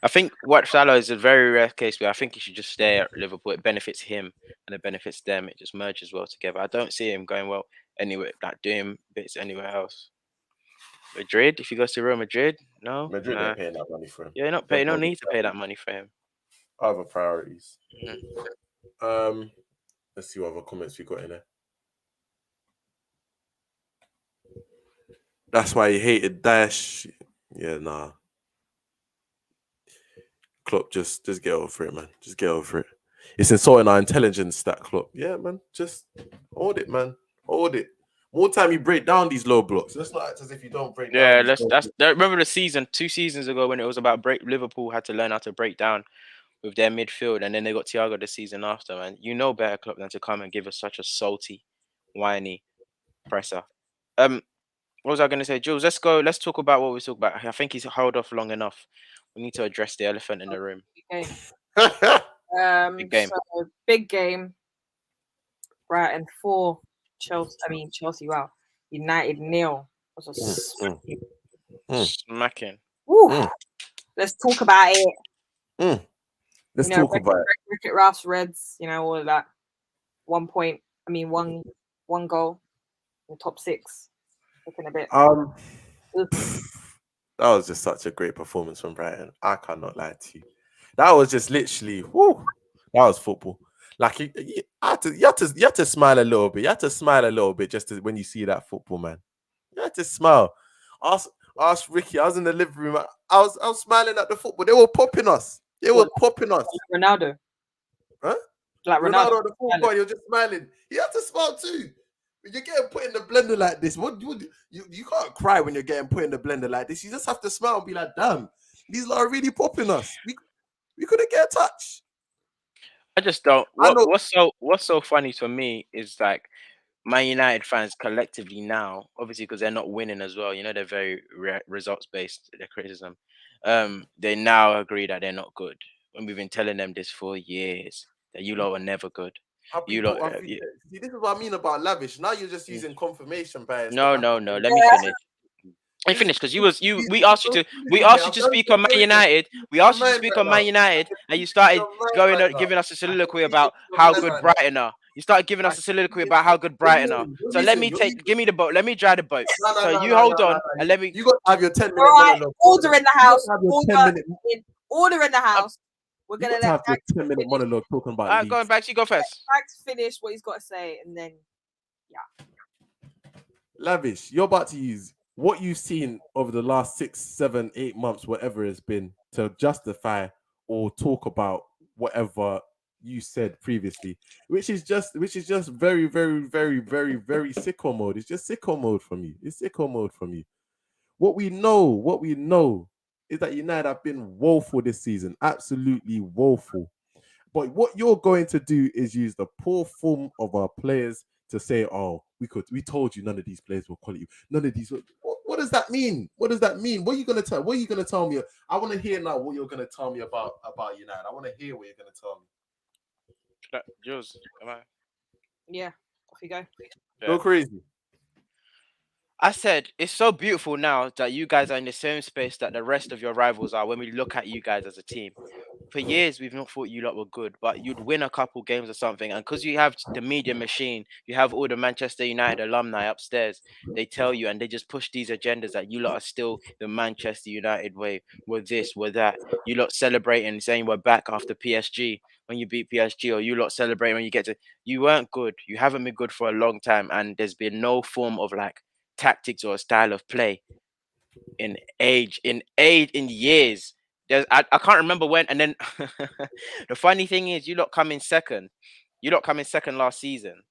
I think what Salah is a very rare case where I think he should just stay at Liverpool. It benefits him and it benefits them. It just merges well together. I don't see him going well anywhere, like doing bits anywhere else. Madrid, if he goes to Real Madrid, no. Madrid ain't paying that money for him. Yeah, not paying. No need to pay that money for him. Other priorities. Mm-hmm. Let's see what other comments we got in there. That's why he hated Dash. Yeah, nah. Klopp, just get over it, man. Just get over it. It's insulting our intelligence, that Klopp. Yeah, man. Just hold it, man. Hold it. More time you break down these low blocks. Let's not act as if you don't break down. Yeah, remember the season 2 seasons ago when it was about Liverpool had to learn how to break down with their midfield, and then they got Thiago the season after, man. You know better, Klopp, than to come and give us such a salty, whiny presser. What was I going to say, Jules? Let's go. Let's talk about what we talk about. I think he's held off long enough. We need to address the elephant in the room. Okay. Big game. So big game. Brighton 4, Chelsea. Wow, United 0. Was a Smacking. Let's talk about it. Let's talk about it. Ricket Ralph's Reds. All of that. 1 point. One goal. In the top 6. Looking a bit. That was just such a great performance from Brighton. I cannot lie to you. That was just literally, whoo, that was football. Like you had to smile a little bit. You had to smile a little bit just when you see that football, man. You had to smile. Ask Ricky. I was in the living room. I was smiling at the football. They were popping us. Ronaldo. Huh? Like Ronaldo on the football. You're just smiling. You have to smile too. When you're getting put in the blender like this, you can't cry when you're getting put in the blender like this. You just have to smile and be like, damn, these lot are really popping us. We couldn't get a touch. I just don't. What's so funny to me is like Man United fans collectively now, obviously because they're not winning as well. They're very results based. Their criticism. They now agree that they're not good. And we've been telling them this for years that you lot are never good. See, this is what I mean about lavish. Now you're just using confirmation bias. No. Let me finish. I finished because we asked you to speak on Man United. We asked you to speak on Man United, and you started giving us a soliloquy about how good Brighton are. You started giving us a soliloquy about how good Brighton are. So give me the boat. Let me dry the boat. So you hold on and let me. You got to have your 10-minute monologue. Order in the house. Order in the house. We're gonna have your 10-minute monologue talking about. Alright, go back. You go first. Max finish what he's got to say, and then Lavish, you're about to use what you've seen over the last 6, 7, 8 months, whatever it's been, to justify or talk about whatever you said previously, which is just very, very, very, very, very sicko mode. It's just sicko mode from you. It's sicko mode from you. What we know is that United have been woeful this season, absolutely woeful. But what you're going to do is use the poor form of our players to say, "Oh, we told you none of these players were quality. None of these." What does that mean? What does that mean? What are you going to tell? What are you going to tell me? I want to hear now what you're going to tell me about United. I want to hear what you're going to tell me. Jules, am I? Yeah, off you go. Go crazy. I said it's so beautiful now that you guys are in the same space that the rest of your rivals are when we look at you guys as a team. For years we've not thought you lot were good, but you'd win a couple games or something, and because you have the media machine, you have all the Manchester United alumni upstairs. They tell you, and they just push these agendas that you lot are still the Manchester United way. We're this, we're that. You lot celebrating, saying we're back after PSG when you beat PSG, or you lot celebrating when you get to. You weren't good. You haven't been good for a long time, and there's been no form of like tactics or a style of play in years. I can't remember when. And then the funny thing is, you lot come in second. You lot come in second last season,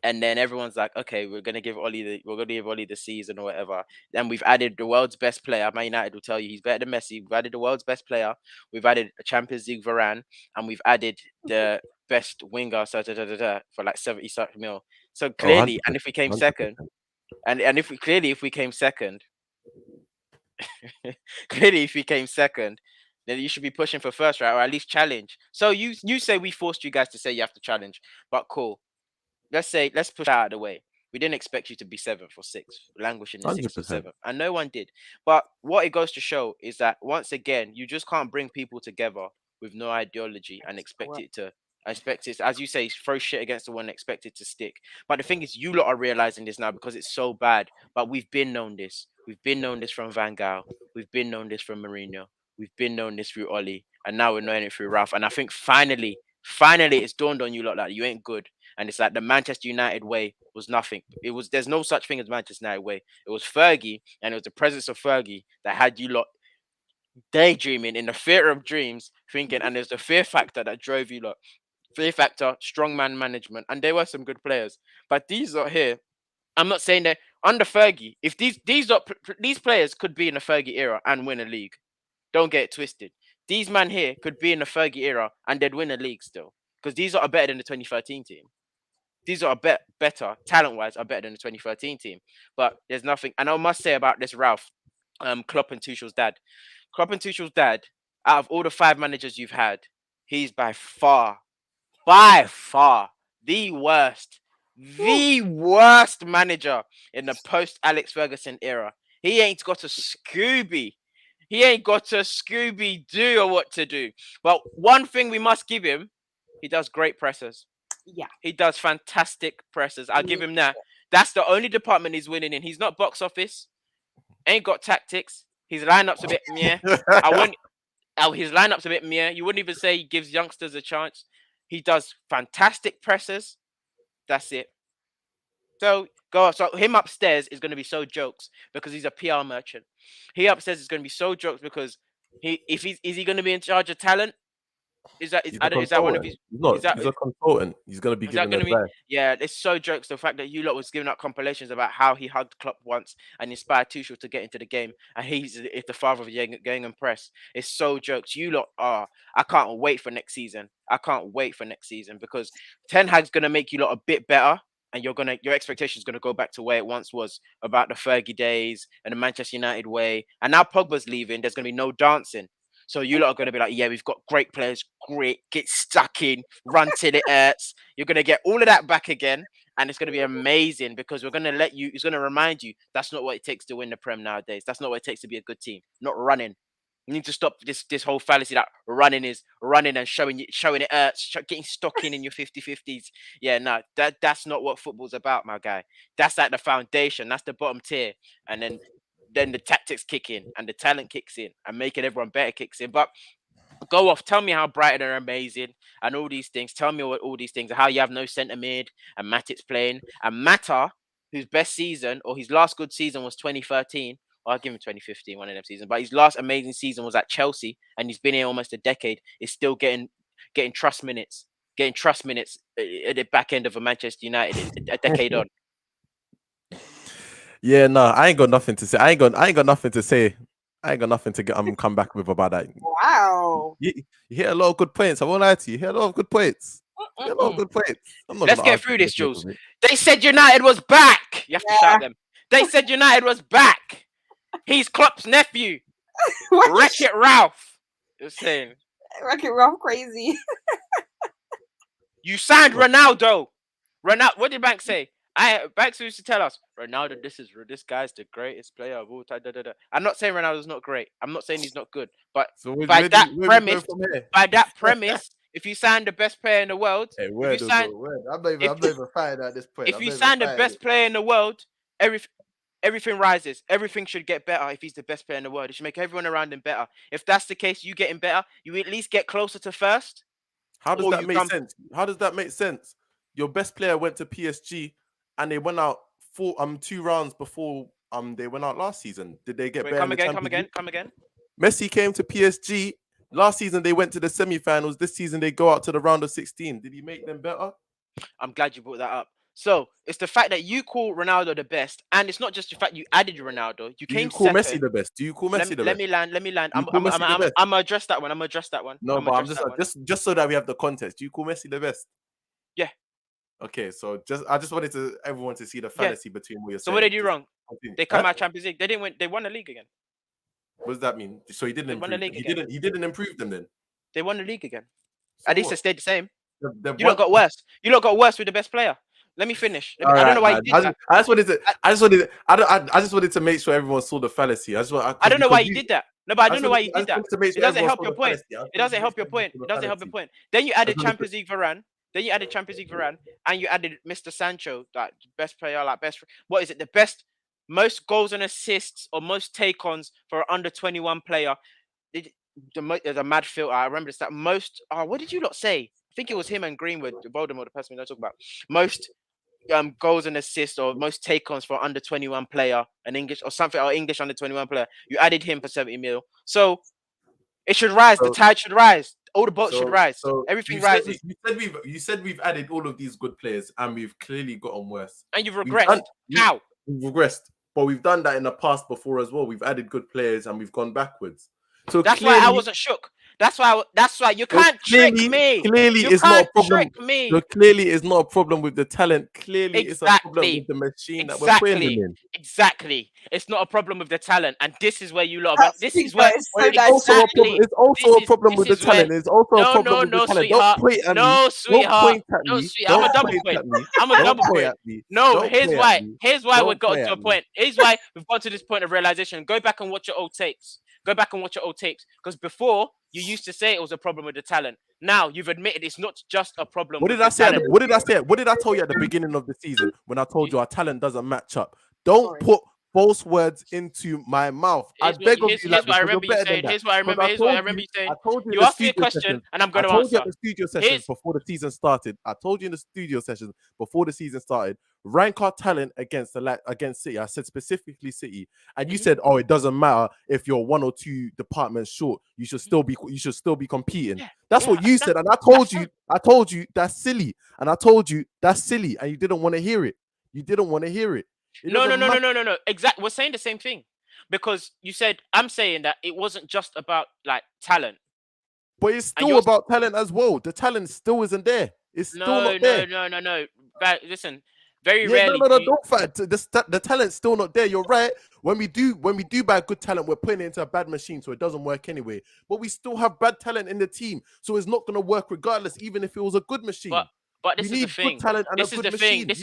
and then everyone's like, okay, we're gonna give Ollie the season or whatever. Then we've added the world's best player. Man United will tell you he's better than Messi. We've added the world's best player. We've added a Champions League Varane, and we've added the best winger for like 70 such mil. So Oh, clearly, 100%. and if we came 100%. second, and if we came second, clearly if we came second, then you should be pushing for first, right? Or at least challenge. So you say we forced you guys to say you have to challenge, but cool. Let's push that out of the way. We didn't expect you to be seventh or sixth, languishing in sixth or 100%. seventh, and no one did. But what it goes to show is that once again, you just can't bring people together with no ideology and expect it, as you say, throw shit against the one and expect it to stick. But the thing is, you lot are realizing this now because it's so bad. But we've been known this. We've been known this from Van Gaal. We've been known this from Mourinho. We've been known this through Ollie, and now we're knowing it through Ralph. And I think finally, it's dawned on you lot that you ain't good. And it's like the Manchester United way was nothing. There's no such thing as Manchester United way. It was Fergie, and it was the presence of Fergie that had you lot daydreaming in the theatre of dreams, thinking, and there's the fear factor that drove you lot. Fear factor, strong man management, and there were some good players. But these are here. I'm not saying that under Fergie, if these players could be in the Fergie era and win a league. Don't get it twisted. These man here could be in the Fergie era and they'd win a league still, because these are better than the 2013 team. These are better talent-wise, are better than the 2013 team. But there's nothing. And I must say about this Ralph, Klopp and Tuchel's dad. Klopp and Tuchel's dad, out of all the 5 managers you've had, he's by far the worst manager in the post Alex Ferguson era. He ain't got a Scooby. He ain't got a Scooby Doo or what to do. But one thing we must give him, he does great pressers. Yeah. He does fantastic pressers. I'll give him that. That's the only department he's winning in. He's not box office. Ain't got tactics. His lineup's a bit meh. His lineup's a bit meh. You wouldn't even say he gives youngsters a chance. He does fantastic pressers. That's it. So him upstairs is going to be so jokes because he's a PR merchant. He upstairs is going to be so jokes because is he going to be in charge of talent? Is that one of his? He's a consultant. He's going to be giving advice. Yeah, it's so jokes. The fact that you lot was giving out compilations about how he hugged Klopp once and inspired Tuchel to get into the game, and he's the father of going and press. It's so jokes. You lot are. I can't wait for next season. Because Ten Hag's going to make you lot a bit better. And your expectations going to go back to where it once was about the Fergie days and the Manchester United way. And now Pogba's leaving. There's going to be no dancing. So you lot are going to be like, yeah, we've got great players, get stuck in, run till it hurts. You're going to get all of that back again. And it's going to be amazing because it's going to remind you that's not what it takes to win the Prem nowadays. That's not what it takes to be a good team. Not running. You need to stop this whole fallacy that running and showing it hurts, getting stuck in your 50-50s. Yeah, no, that's not what football's about, my guy. That's like the foundation. That's the bottom tier. And then the tactics kick in and the talent kicks in and making everyone better kicks in. But go off. Tell me how Brighton are amazing and all these things. Tell me what all these things are. How you have no centre mid and Matip's playing. And Mata, whose best season or his last good season was 2013. Well, I'll give him 2015, one of them seasons. But his last amazing season was at Chelsea, and he's been here almost a decade. Is still getting trust minutes at the back end of a Manchester United a decade on. Yeah, no, I ain't got nothing to say. I ain't got nothing to say. I ain't got nothing to come back with about that. Wow. You hear a lot of good points. I won't lie to you. You hear a lot of good points. Let's get through this, Jules. They said United was back. You have to shout them. They said United was back. He's Klopp's nephew. Wreck-It Ralph. You're saying. Wreck-It Ralph crazy. You signed Ronaldo. What did Bank say? Banks used to tell us, Ronaldo, this guy's the greatest player of all time. Da, da, da. I'm not saying Ronaldo's not great. I'm not saying he's not good. But So by where that we premise, go from here? if you sign the best player in the world, Hey, if word, you sign, word. I'm not even fighting at this point. if I'm you not even sign the fighting best player in the world, everything rises. Everything should get better if he's the best player in the world. It should make everyone around him better. If that's the case, you getting better, you at least get closer to first. How does Or that you make come. sense? How does that make sense? Your best player went to PSG and they went out 2 rounds before they went out last season. Did they get Wait, better in come the again, Champions League? come again. Messi came to PSG last season. They went to the semi-finals. This season they go out to the round of 16. Did he make them better? I'm glad you brought that up. So it's the fact that you call Ronaldo the best, and it's not just the fact you added Ronaldo. You Do you came call second. Messi the best? Do you call Messi the Let best? me land. Let me land. Do you call Messi the best? I'm gonna address that one. I'm gonna address that one. No, I'm but gonna I'm address that one. just so that we have the context. Do you call Messi the best? Yeah. Okay, so I just wanted everyone to see the fallacy between what you're So saying. what did you Just wrong? continue. They come Huh? out Champions League. They didn't win. They won the league again. What does that mean? So he didn't They won the improve them. league again. He didn't improve them then. They won the league again. So At least what? they stayed the same. They've You won- lot got worse. You lot got worse with the best player. Let me finish. All I don't know why man. you did that. I just wanted to make sure everyone saw the fallacy. I don't know why you did that. No, but I don't know why you did that. To make It sure doesn't everyone help saw your the point. fallacy. It doesn't help your point. It doesn't help your point. Then you added Champions League Varane. And you added Mr. Sancho, that best player, like best. What is it? The best, most goals and assists or most take-ons for an under 21 player. There's a mad filter. I remember this. That most. What did you lot say? I think it was him and Greenwood, Voldemort, the person we don't talk about. Most goals and assists or most take-ons for under 21 player, an English or something, or English under 21 player. You added him for 70 mil. So it should rise. The tide should rise. All the boats should rise. Everything rises. You said we've added all of these good players and we've clearly gotten worse. And you've regressed. How? We've regressed. But we've done that in the past before as well. We've added good players and we've gone backwards. So that's why I wasn't shook. That's why you can't trick me. Clearly, you it's can't not a problem. Trick me. So clearly, it's not a problem with the talent. Clearly, it's a problem with the machine that we're putting them in. Exactly. It's not a problem with the talent, and this is where you lot. This is where it's also a problem with the talent. It's also a problem with the talent. Don't point at me. No, sweetheart. I'm a double point. I'm a double point. No, here's why. Here's why we've got to a point. Here's why we've got to this point of realization. Go back and watch your old tapes. Because before you used to say it was a problem with the talent. Now you've admitted it's not just a problem. What did I say? What did I say? What did I tell you at the beginning of the season when I told you our talent doesn't match up? Don't put false words into my mouth. I beg of you. Here's what I remember you saying. Here's what I remember you saying. You asked me a question and I'm going to answer. I told you at the studio session before the season started. I told you in the studio session before the season started. Rank our talent against City. I said specifically City, and you said, "Oh, it doesn't matter if you're 1 or 2 departments short. You should still be competing." That's what you said, and I told you that's silly, and I told you that's silly, and you didn't want to hear it. No. Exactly. We're saying the same thing because you said I'm saying that it wasn't just about like talent, but it's still about talent as well. The talent still isn't there. It's still not there. No. But listen. Very rarely. No, don't fight. The talent's still not there. You're right. When we do buy good talent, we're putting it into a bad machine, so it doesn't work anyway. But we still have bad talent in the team, so it's not going to work regardless, even if it was a good machine. But this is the thing. This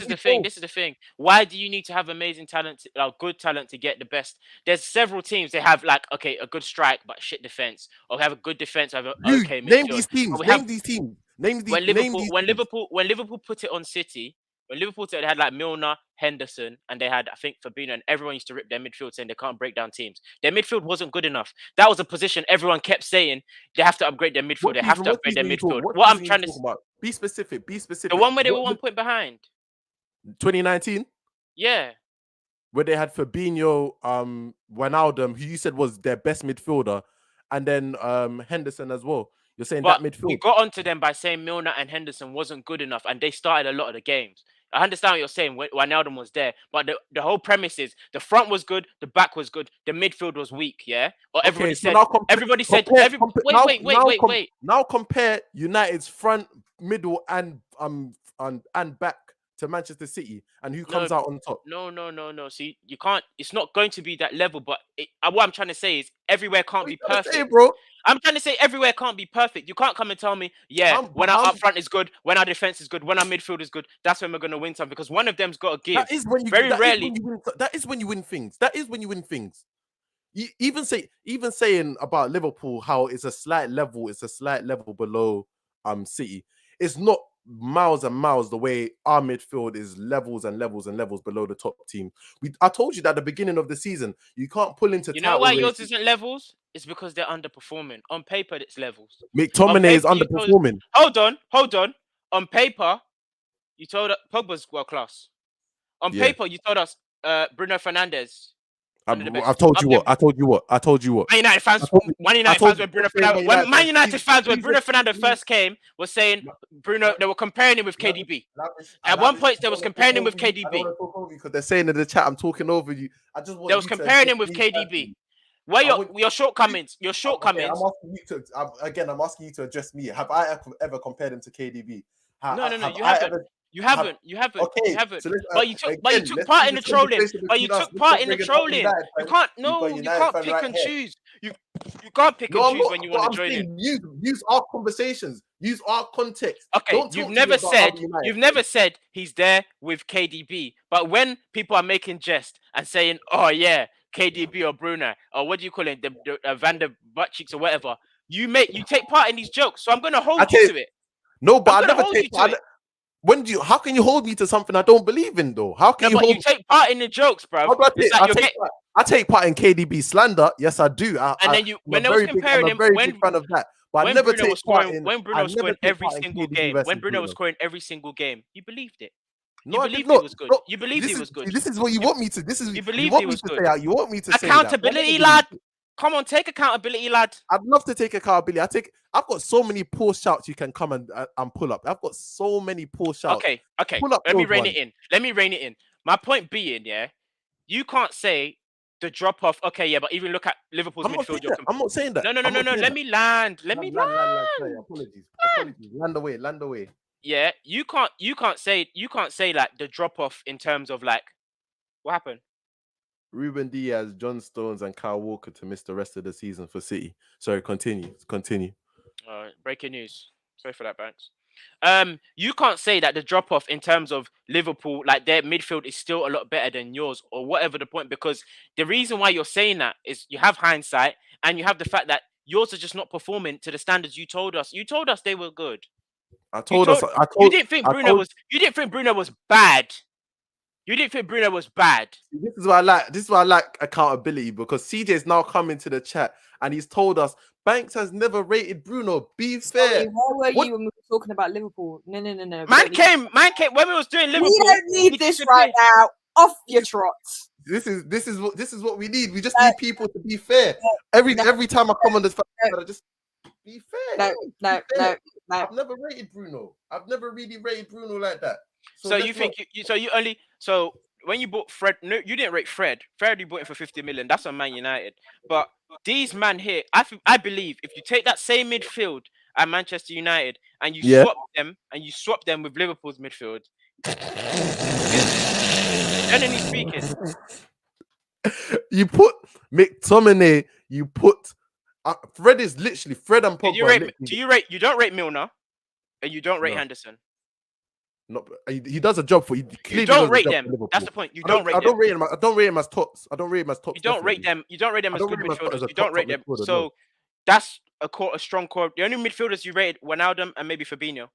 is the thing. Why do you need to have amazing talent, good talent to get the best? There's several teams. They have a good strike but shit defense, or have a good defense, have a okay midfield. Name these teams. When Liverpool put it on City. When Liverpool they had like Milner, Henderson, and they had, I think, Fabinho, and everyone used to rip their midfield saying they can't break down teams. Their midfield wasn't good enough. That was a position everyone kept saying they have to upgrade their midfield. They have to upgrade their midfield. What I'm trying to about? Be specific. The one where they were 1 point behind. 2019? Yeah. Where they had Fabinho, Wijnaldum, who you said was their best midfielder, and then Henderson as well. You're saying that midfield. We got onto them by saying Milner and Henderson wasn't good enough, and they started a lot of the games. I understand what you're saying. Wijnaldum was there, but the whole premise is the front was good, the back was good, the midfield was weak. Yeah, or everybody said. Wait. Now compare United's front, middle, and back to Manchester City, and who No, comes out on top? no. See, you can't. It's not going to be that level. But what I'm trying to say is everywhere can't What be you trying to say, perfect. bro? I'm trying to say everywhere can't be perfect. You can't come and tell me, yeah, when our up front is good, when our defense is good, when our midfield is good, that's when we're gonna win something. Because one of them's got to give. That is when you. Very That rarely. is when you win. That is when you win things. That is when you win things. You even saying about Liverpool how it's a slight level below City. It's not miles and miles the way our midfield is levels and levels and levels below the top team. I told you that at the beginning of the season, you can't pull into You know title why yours races. isn't levels? It's because they're underperforming. On paper, it's levels. McTominay is you told us- underperforming. Hold on. On paper, you told us Pogba's world class. On Yeah. paper, you told us Bruno Fernandes. One of the best. I've told you Up what. there. I told you what. I told you what. Man United fans, when Bruno Fernandes, when Man United fans, when Bruno Fernandes first came, was saying Bruno, they were comparing him with KDB. At one point, they was comparing him with I don't KDB. want to talk over you because they're saying in the chat I'm talking over you. I just want They was you to comparing him address with me KDB. personally. Where I want- your shortcomings? Your Okay, shortcomings. I'm asking you to I'm asking you to address me. Have I ever compared him to KDB? No, you haven't. You haven't. Okay, so But you took part in the trolling. But you took part in the trolling. You can't. No, you can't pick and choose. You can't pick and No, I'm choose not. when you But want I'm to join in. saying use our conversations, use our context. Okay, Don't talk to me about other United. you've never said he's there with KDB. But when people are making jest and saying, "Oh yeah, KDB or Bruno or what do you call it, the Van der butt cheeks or whatever," you take part in these jokes. So I'm gonna hold you to it. No, but I never hold take you to part. it. How can you hold me to something I don't believe in though? How can No, you but hold you take part in the jokes, bro. How do I It's take? like you're getting. I take part in KDB slander. Yes, I do. And then when they was comparing him, I'm a very big fan of that. But I when never Bruno take was part scoring, in. when Bruno was scoring every single KDB game, versus when Bruno was scoring every single game, you believed it. No, I did believed not. it was good. No, You believed it was good. This is what you want me to. This is You you believed want it me was to good. say. You want me to say Accountability, that. lad. Come on, take accountability, lad. I'd love to take accountability. I've got so many poor shouts you can come and pull up. I've got so many poor shouts. Okay. Pull up Let me those rein ones. it in. My point being, yeah, you can't say the drop off. Okay, yeah, but even look at Liverpool's midfield. I'm not saying that. No. Let me land. Sorry, Apologies. Land away. Yeah, you can't say like the drop off in terms of like what happened. Ruben Diaz, John Stones, and Kyle Walker to miss the rest of the season for City. Sorry, continue. All right, breaking news. Sorry for that, Banks. You can't say that the drop off in terms of Liverpool, like their midfield, is still a lot better than yours, or whatever the point. Because the reason why you're saying that is you have hindsight, and you have the fact that yours are just not performing to the standards you told us. You told us they were good. You didn't think Bruno was bad. You didn't think Bruno was bad. This is why I like accountability, because CJ is now coming to the chat and he's told us Banks has never rated Bruno. Be fair. Where were you when we were talking about Liverpool? No. Man came when we was doing Liverpool. We don't need this right now. Off your trot. This is what we need. We just need people to be fair. Every time I come on this, I just be fair. No. I've never rated Bruno. I've never really rated Bruno like that. So you think when you bought Fred, no, you didn't rate Fred. Fred, you bought him for 50 million. That's on Man United. But these man here, I believe if you take that same midfield at Manchester United and you swap them with Liverpool's midfield, generally speaking, you put McTominay, you put Fred is literally Fred and Pogba. You don't rate Milner, and you don't rate Henderson. No, he does a job for you. You don't rate them. That's the point. You don't rate them. I don't rate him as tops. I don't rate him as tops. You don't rate them. You don't rate them as good midfielders. You don't rate them. So that's a strong core. The only midfielders you rated Wijnaldum and maybe Fabinho.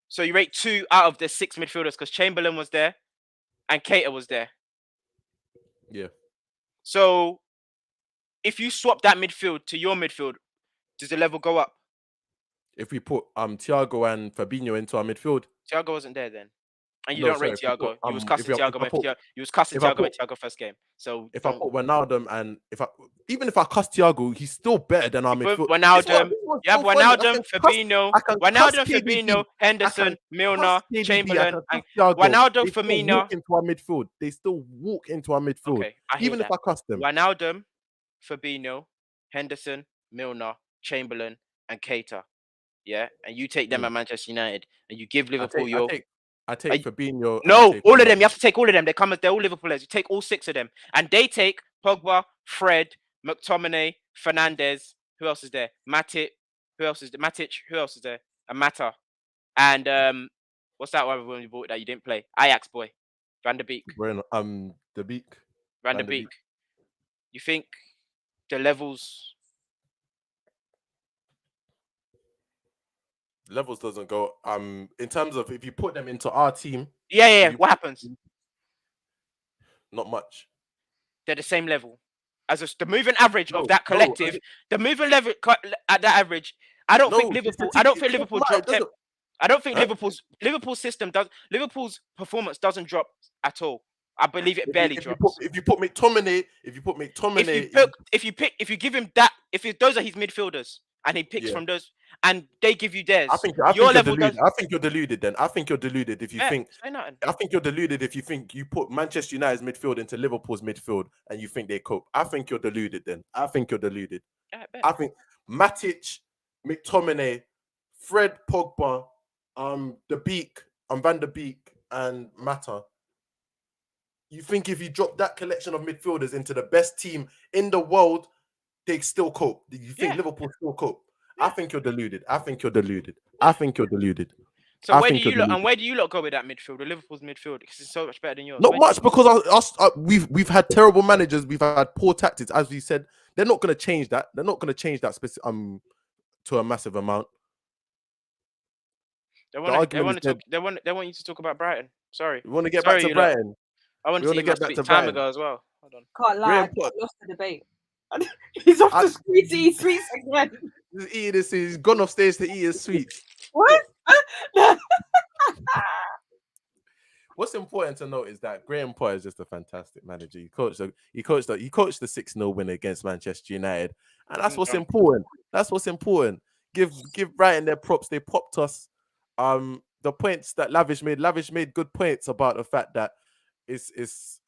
So you rate 2 out of the 6 midfielders because Chamberlain was there and Keita was there. Yeah. So if you swap that midfield to your midfield, does the level go up? If we put Thiago and Fabinho into our midfield, Thiago wasn't there then, and you don't rate Thiago. You was cussing Thiago first game. So if I put Wijnaldum and even if I cuss Thiago, he's still better than our midfield. Wijnaldum, you have Wijnaldum, Fabinho, Henderson, Milner, Chamberlain, and Wijnaldum, Firmino into our midfield. They still walk into our midfield. Okay, even if I cuss them. Wijnaldum, Fabinho, Henderson, Milner, Chamberlain, and Keita. Yeah, and you take them at Manchester United, and you give Liverpool I take Fabinho. And I No, take all of them. You Ronaldo. have to take all of them. They're all Liverpool players. You take all 6 of them, and they take Pogba, Fred, McTominay, Fernandez. Who else is there? Matic. Who else is there? Matic. Who else is there? And Mata. And what's that one when you bought that you didn't play? Ajax boy, Van der Beek. We're in the Beek. Van der Beek. You think the levels? Levels doesn't go. In terms of if you put them into our team. Yeah. What happens? Not much. They're the same level as the moving average of that collective. The moving level at that average. I don't think Liverpool. I don't think Liverpool dropped. I don't think Liverpool's system does. Liverpool's performance doesn't drop at all. I believe it barely drops. If you put McTominay, if you give him that, those are his midfielders, and he picks from those, and they give you theirs. I think you're deluded. Then I think you're deluded if you think. I think you're deluded if you think you put Manchester United's midfield into Liverpool's midfield and you think they cope. I think you're deluded. Then I think you're deluded. I think Matic, McTominay, Fred, Pogba, the Beek, Van der Beek, and Mata. You think if you drop that collection of midfielders into the best team in the world, they still cope? You think Liverpool still cope? I think you're deluded. I think you're deluded. So where do you lot go with that midfield, the Liverpool's midfield? Because it's so much better than yours. Not much, because we've had terrible managers. We've had poor tactics, as we said. They're not going to change that. They're not going to change that to a massive amount. They want you to talk about Brighton. Sorry. We want to get back to Brighton. I want to get back to time ago as well. Hold on. Can't lie, I lost the debate. He's off the street to eat sweets again. He's gone upstairs to eat his sweets. What? What's important to note is that Graham Potter is just a fantastic manager. He coached the 6-0 win against Manchester United, and that's what's important. That's what's important. Give Brighton their props. They popped us. The points that Lavish made good points about the fact that it's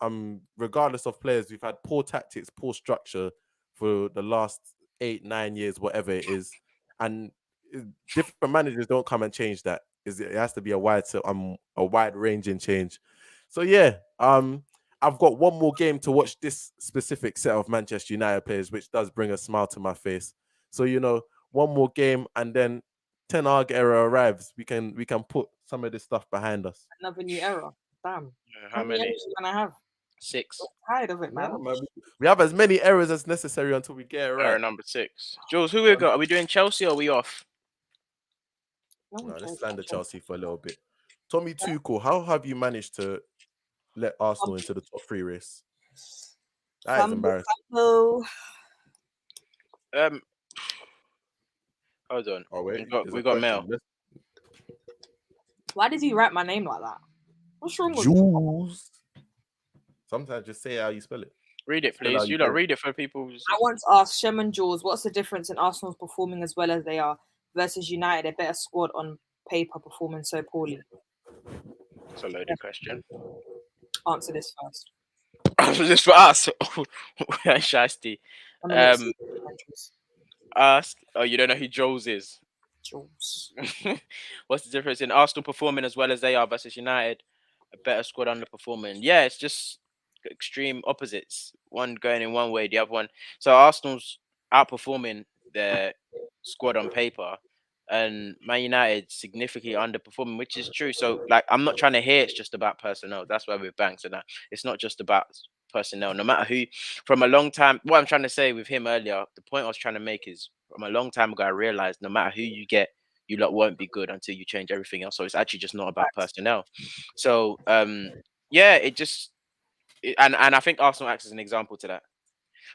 regardless of players, we've had poor tactics, poor structure for the last 8-9 years, whatever it is, and different managers don't come and change that. It has to be a wide ranging change. So yeah, I've got one more game to watch this specific set of Manchester United players, which does bring a smile to my face. So one more game, and then Ten Hag era arrives. We can put some of this stuff behind us. Another new era. Damn. How many? Errors are gonna have? 6. I'm tired of it, man. We have as many errors as necessary until we get it right. Error number 6. Jules, who we got? Are we doing Chelsea or are we off? No, let's slander Chelsea for a little bit. Tommy Tuchel, how have you managed to let Arsenal into the top 3 race? That is embarrassing. Hold on. Oh, wait. We got mail. Why did you write my name like that? What's wrong with Jules? Sometimes just say how you spell it. Read it, please. You read it for people. I once asked Shem and Jules, what's the difference in Arsenal's performing as well as they are versus United, a better squad on paper performing so poorly? It's a loaded question. Answer this first. Answer this for us. Shiesty. Ask. Oh, you don't know who Jules is? Jules. What's the difference in Arsenal performing as well as they are versus United, a better squad underperforming? Yeah, it's just extreme opposites. One going in one way, the other one. So Arsenal's outperforming their squad on paper, and Man United significantly underperforming, which is true. So, I'm not trying to hear it's just about personnel. That's why we're Banks and that. It's not just about personnel. No matter who, from a long time, what I'm trying to say with him earlier, the point I was trying to make is from a long time ago, I realized no matter who you get, you lot won't be good until you change everything else. So it's actually just not about personnel. So, yeah, and I think Arsenal acts as an example to that,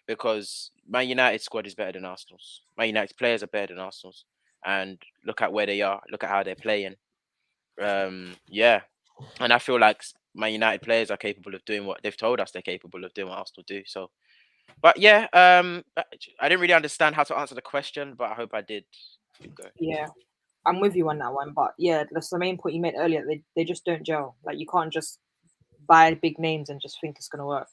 because Man United's squad is better than Arsenal's. Man United's players are better than Arsenal's, and look at where they are. Look at how they're playing. Yeah, and I feel like Man United players are capable of doing what they've told us they're capable of doing. What Arsenal do. So, but yeah, I didn't really understand how to answer the question, but I hope I did. Yeah, I'm with you on that one. But yeah, that's the main point you made earlier. They just don't gel. You can't just buy big names and just think it's gonna work.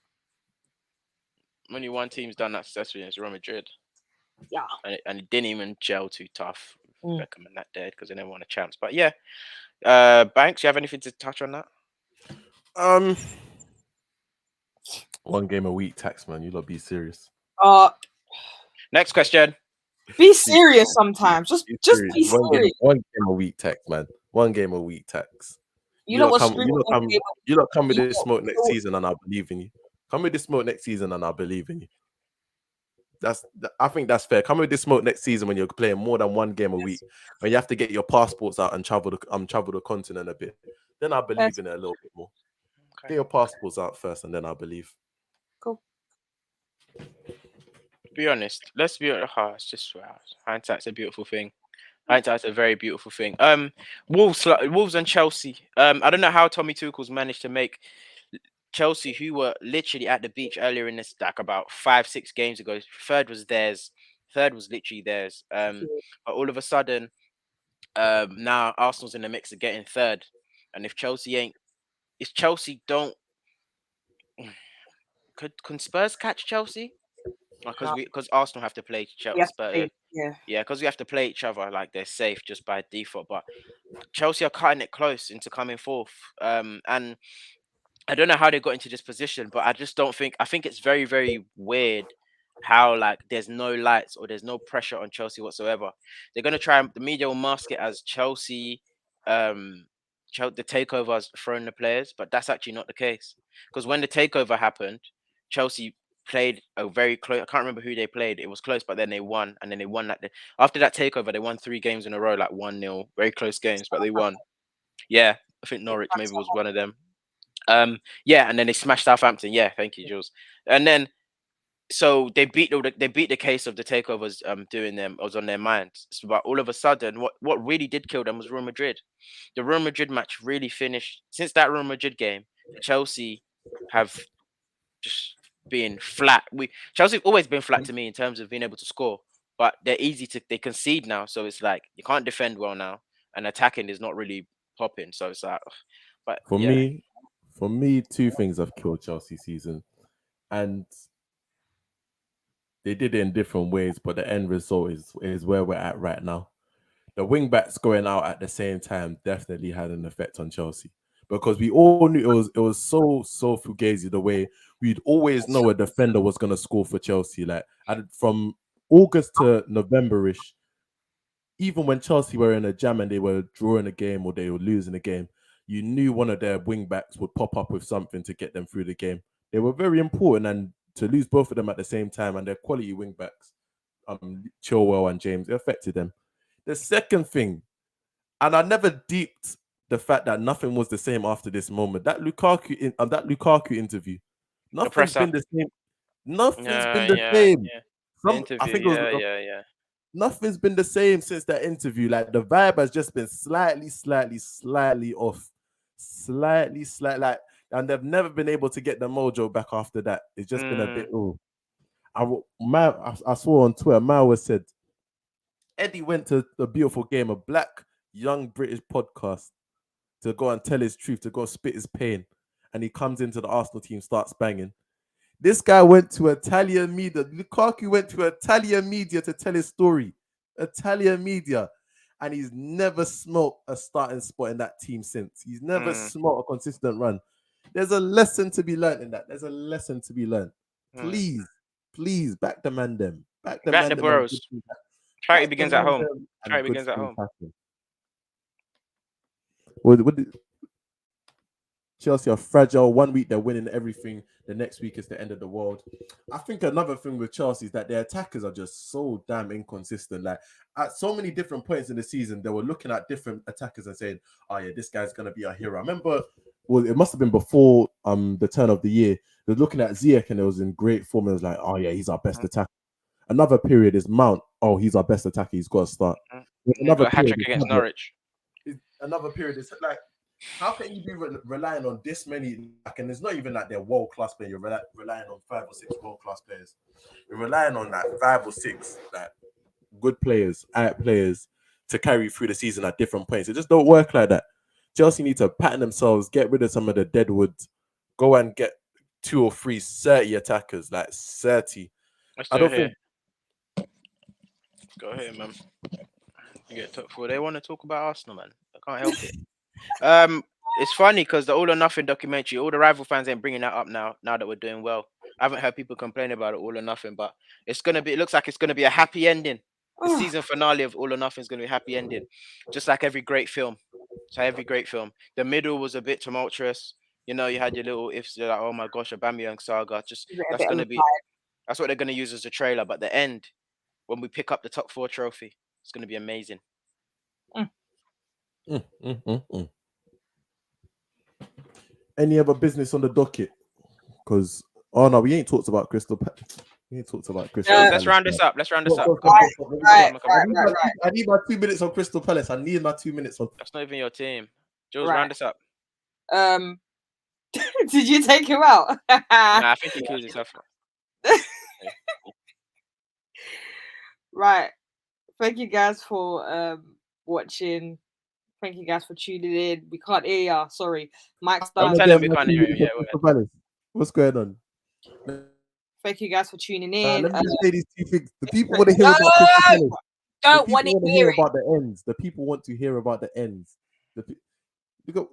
Only one team's done that successfully, and it's Real Madrid. Yeah, and it didn't even gel too tough. Recommend that dead because they never won a chance. But yeah, Banks, you have anything to touch on that? Um, 1 game a week tax, man. You lot be serious. Next question. Be serious sometimes. Just be One game, serious. 1 game a week tax, man. 1 game a week tax. You know lot what? come, you lot come with You this lot- smoke next season, and I believe in you. Come with this smoke next season, and I believe in you. I think that's fair. Come with this smoke next season when you're playing more than 1 game a week, when you have to get your passports out and travel the continent a bit. Then I believe in it a little bit more. Okay. Get your passports out first, and then I believe. Cool. Be honest. Let's be honest. It's just hindsight's a beautiful thing. Hindsight's a very beautiful thing. Wolves and Chelsea. I don't know how Tommy Tuchel's managed to make Chelsea, who were literally at the beach earlier in this, like about 5-6 games ago. Third was theirs. Third was literally theirs. But all of a sudden, now Arsenal's in the mix of getting third. And if Chelsea don't, can Spurs catch Chelsea? Because Arsenal have to play Spurs. Yeah, because we have to play each other like they're safe just by default. But Chelsea are cutting it close into coming fourth. And I don't know how they got into this position, but I just don't think. I think it's very, very weird how like there's no lights or there's no pressure on Chelsea whatsoever. They're gonna try and the media will mask it as Chelsea, the takeover has thrown the players, but that's actually not the case. Because when the takeover happened, Chelsea played a very close. I can't remember who they played. It was close, but then they won, and then they won that. After that takeover, they won 3 games in a row, like 1-0, very close games, but they won. Yeah, I think Norwich maybe was one of them. Yeah, and then they smashed Southampton. Yeah, thank you, Jules. And then so they beat the case of the takeovers doing them was on their minds. But all of a sudden, what really did kill them was Real Madrid. The Real Madrid match really finished since that Real Madrid game. Chelsea have just been flat. Chelsea have always been flat to me in terms of being able to score, but they concede now, so it's like you can't defend well now, and attacking is not really popping. So it's like, but For yeah. me, 2 things have killed Chelsea season, and they did it in different ways, but the end result is where we're at right now. The wing backs going out at the same time definitely had an effect on Chelsea, because we all knew it was so fugazi the way we'd always know a defender was going to score for Chelsea. Like from August to November-ish, even when Chelsea were in a jam and they were drawing a game or they were losing a game, you knew one of their wing backs would pop up with something to get them through the game. They were very important, and to lose both of them at the same time, and they're quality wing backs, Chilwell and James, it affected them. The second thing, and I never deeped the fact that nothing was the same after this moment. That Lukaku interview, nothing's been the same. Nothing's been the same. I think it was Yeah. nothing's been the same since that interview. Like the vibe has just been slightly off, slightly. Like, and they've never been able to get the mojo back after that. It's just been a bit. Oh, I saw on Twitter, Mao said Eddie went to the Beautiful Game, a black young British podcast, to go and tell his truth, to go spit his pain, and he comes into the Arsenal team, starts banging. This guy went to Italian media. Lukaku went to Italian media to tell his story. Italian media. And he's never smelt a starting spot in that team since. He's never smelt a consistent run. There's a lesson to be learned in that. There's a lesson to be learned. Please, back the man them. Back the Burrows. Charity begins at home. Charity begins at home. What Chelsea are fragile. 1 week they're winning everything. The next week is the end of the world. I think another thing with Chelsea is that their attackers are just so damn inconsistent. Like at so many different points in the season, they were looking at different attackers and saying, "Oh yeah, this guy's gonna be a hero." I remember, it must have been before the turn of the year. They're looking at Ziyech and it was in great form. It was like, "Oh yeah, he's our best attacker." Another period is Mount. Oh, he's our best attacker. He's got to start. Another hat-trick against Norwich. Another period is like, how can you be relying on this many? Like, and it's not even like they're world-class players. You're relying on 5 or 6 world-class players. You're relying on like 5 or 6 like good players, to carry you through the season at different points. It just don't work like that. Chelsea need to pattern themselves, get rid of some of the deadwood, go and get 2 or 3 30 attackers, like 30. I don't think. Go ahead, man. You get top 4. They want to talk about Arsenal, man. I can't help it. It's funny because the All or Nothing documentary, all the rival fans ain't bringing that up now. Now that we're doing well, I haven't heard people complain about it. All or Nothing, but it's gonna be. It looks like it's gonna be a happy ending. The Oh, season finale of All or Nothing is gonna be a happy ending, just like every great film. So every great film, the middle was a bit tumultuous. You know, you had your little ifs. You're like, oh my gosh, Aubameyang saga. Just a that's bit gonna of be. That's what they're gonna use as a trailer. But the end, when we pick up the top 4 trophy, it's gonna be amazing. Any other business on the docket? Because no, we ain't talked about Crystal Palace. We ain't talked about Crystal Palace. Let's round this up. Let's round this up. Right. I need my 2 minutes on Crystal Palace. I need my 2 minutes on. That's not even your team. Jules, Right. round this up. Did you take him out? Nah, I think he kills himself. Right. Thank you guys for watching. Thank you guys for tuning in. We can't hear ya. Sorry. Mike's I'm done. telling we can't hear you. Yeah, Crystal Palace. What's going on? Thank you guys for tuning in. Let me just say these 2 things. The people want to hear about Crystal Palace. Don't want to hear it. about the ends. The people want to hear about the ends. Go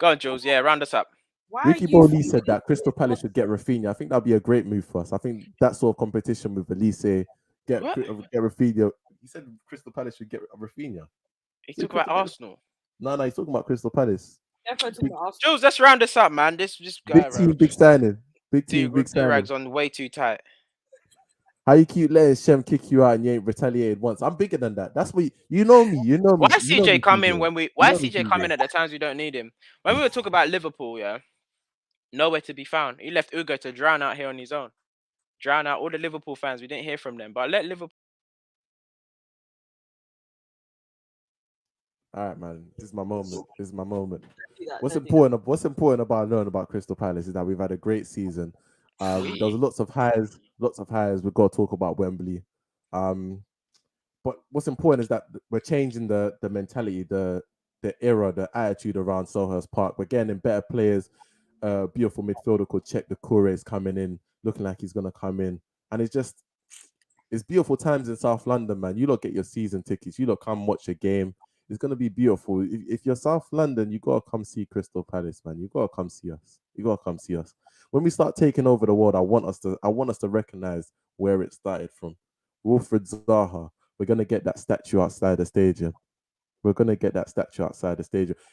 on, Jules. Yeah, round us up. Ricky Bowley said that Crystal Palace should get Rafinha. I think that'd be a great move for us. I think that sort of competition with Elise, get Rafinha. He said Crystal Palace should get Rafinha. He's talking about Arsenal. No, he's talking about Crystal Palace. Jules, let's round this up, man. This just big team, big signing. Big team, big signing. Rags on way too tight. How you keep letting Shem kick you out and you ain't retaliated once? I'm bigger than that. That's what you know me. You know me. Why CJ come in when we? Why CJ come in at the times we don't need him? When we were talking about Liverpool, yeah, nowhere to be found. He left Ugo to drown out here on his own. Drown out all the Liverpool fans. We didn't hear from them, but let Liverpool. All right, man. This is my moment. What's important about knowing about Crystal Palace is that we've had a great season. There was lots of highs. We've got to talk about Wembley. But what's important is that we're changing the mentality, the era, the attitude around Selhurst Park. We're getting in better players. Beautiful midfielder called Czech Doucouré is coming in, looking like he's gonna come in, and it's beautiful times in South London, man. You lot get your season tickets. You lot come watch a game. It's gonna be beautiful. If you're South London, you gotta come see Crystal Palace, man. You gotta come see us. When we start taking over the world, I want us to recognize where it started from. Wilfred Zaha. We're gonna get that statue outside the stadium.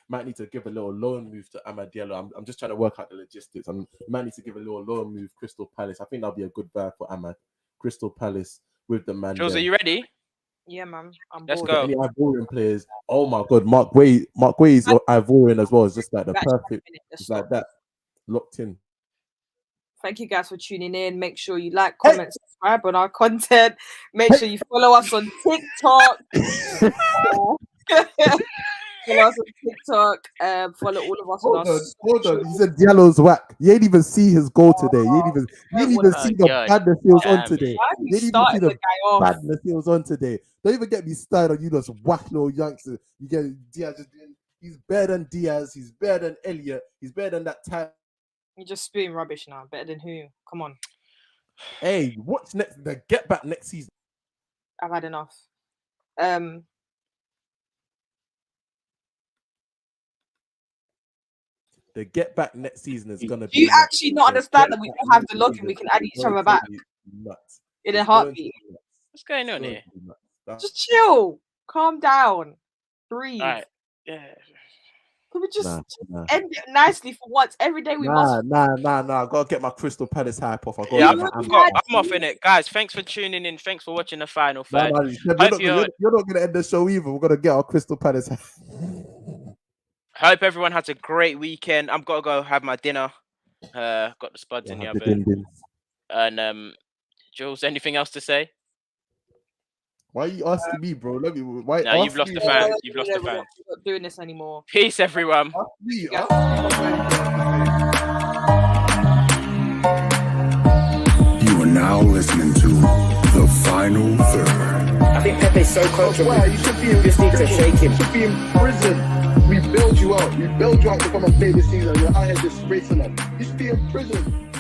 Might need to give a little loan move to Amadiello. I'm just trying to work out the logistics. Might need to give a little loan move. Crystal Palace. I think that'll be a good buy for Amad. Crystal Palace with the man. Jules, are you ready? Yeah, man. Let's go. Any Ivorian players? Oh my God, Mark Way is Ivorian as well. It's just like the perfect. It's like that, locked in. Thank you guys for tuning in. Make sure you like, comment, subscribe on our content. Make sure you follow us on TikTok. Follow us on TikTok. Follow all of us Hold on. He said Diallo's whack. You ain't even see his goal today. You ain't even see the badness he was on today. You ain't even see the badness he was on today. Don't even get me started on you those whack little youngsters. You get Diaz. He's better than Diaz. He's better than Elliot. He's better than that type. You're just spewing rubbish now. Better than who? Come on. Hey, what's next? The get back next season. I've had enough. The get back next season is gonna be. Do you actually not understand that we don't have the look and we can add each other back in a heartbeat? What's going on here? Just chill, calm down, breathe. All right. Yeah. Can we just end it nicely for once? Every day we must. Nah. I gotta get my Crystal Palace hype off. I'm off in it, guys. Thanks for tuning in. Thanks for watching the final third. You're not gonna end the show either. We're gonna get our Crystal Palace. Hope everyone has a great weekend. I'm gonna go have my dinner. Got the spuds in the oven. And Jules, anything else to say? Why are you asking me, bro? No, you've lost the fans. You've lost the fans. We're not doing this anymore. Peace, everyone. You are now listening to The Final Third. I think Pepe's so coachable. Wow, you should be in just need to shake him. You should be in prison. We build you out. We build you out to come and play this season. You're out here disgracing us. You should be in prison.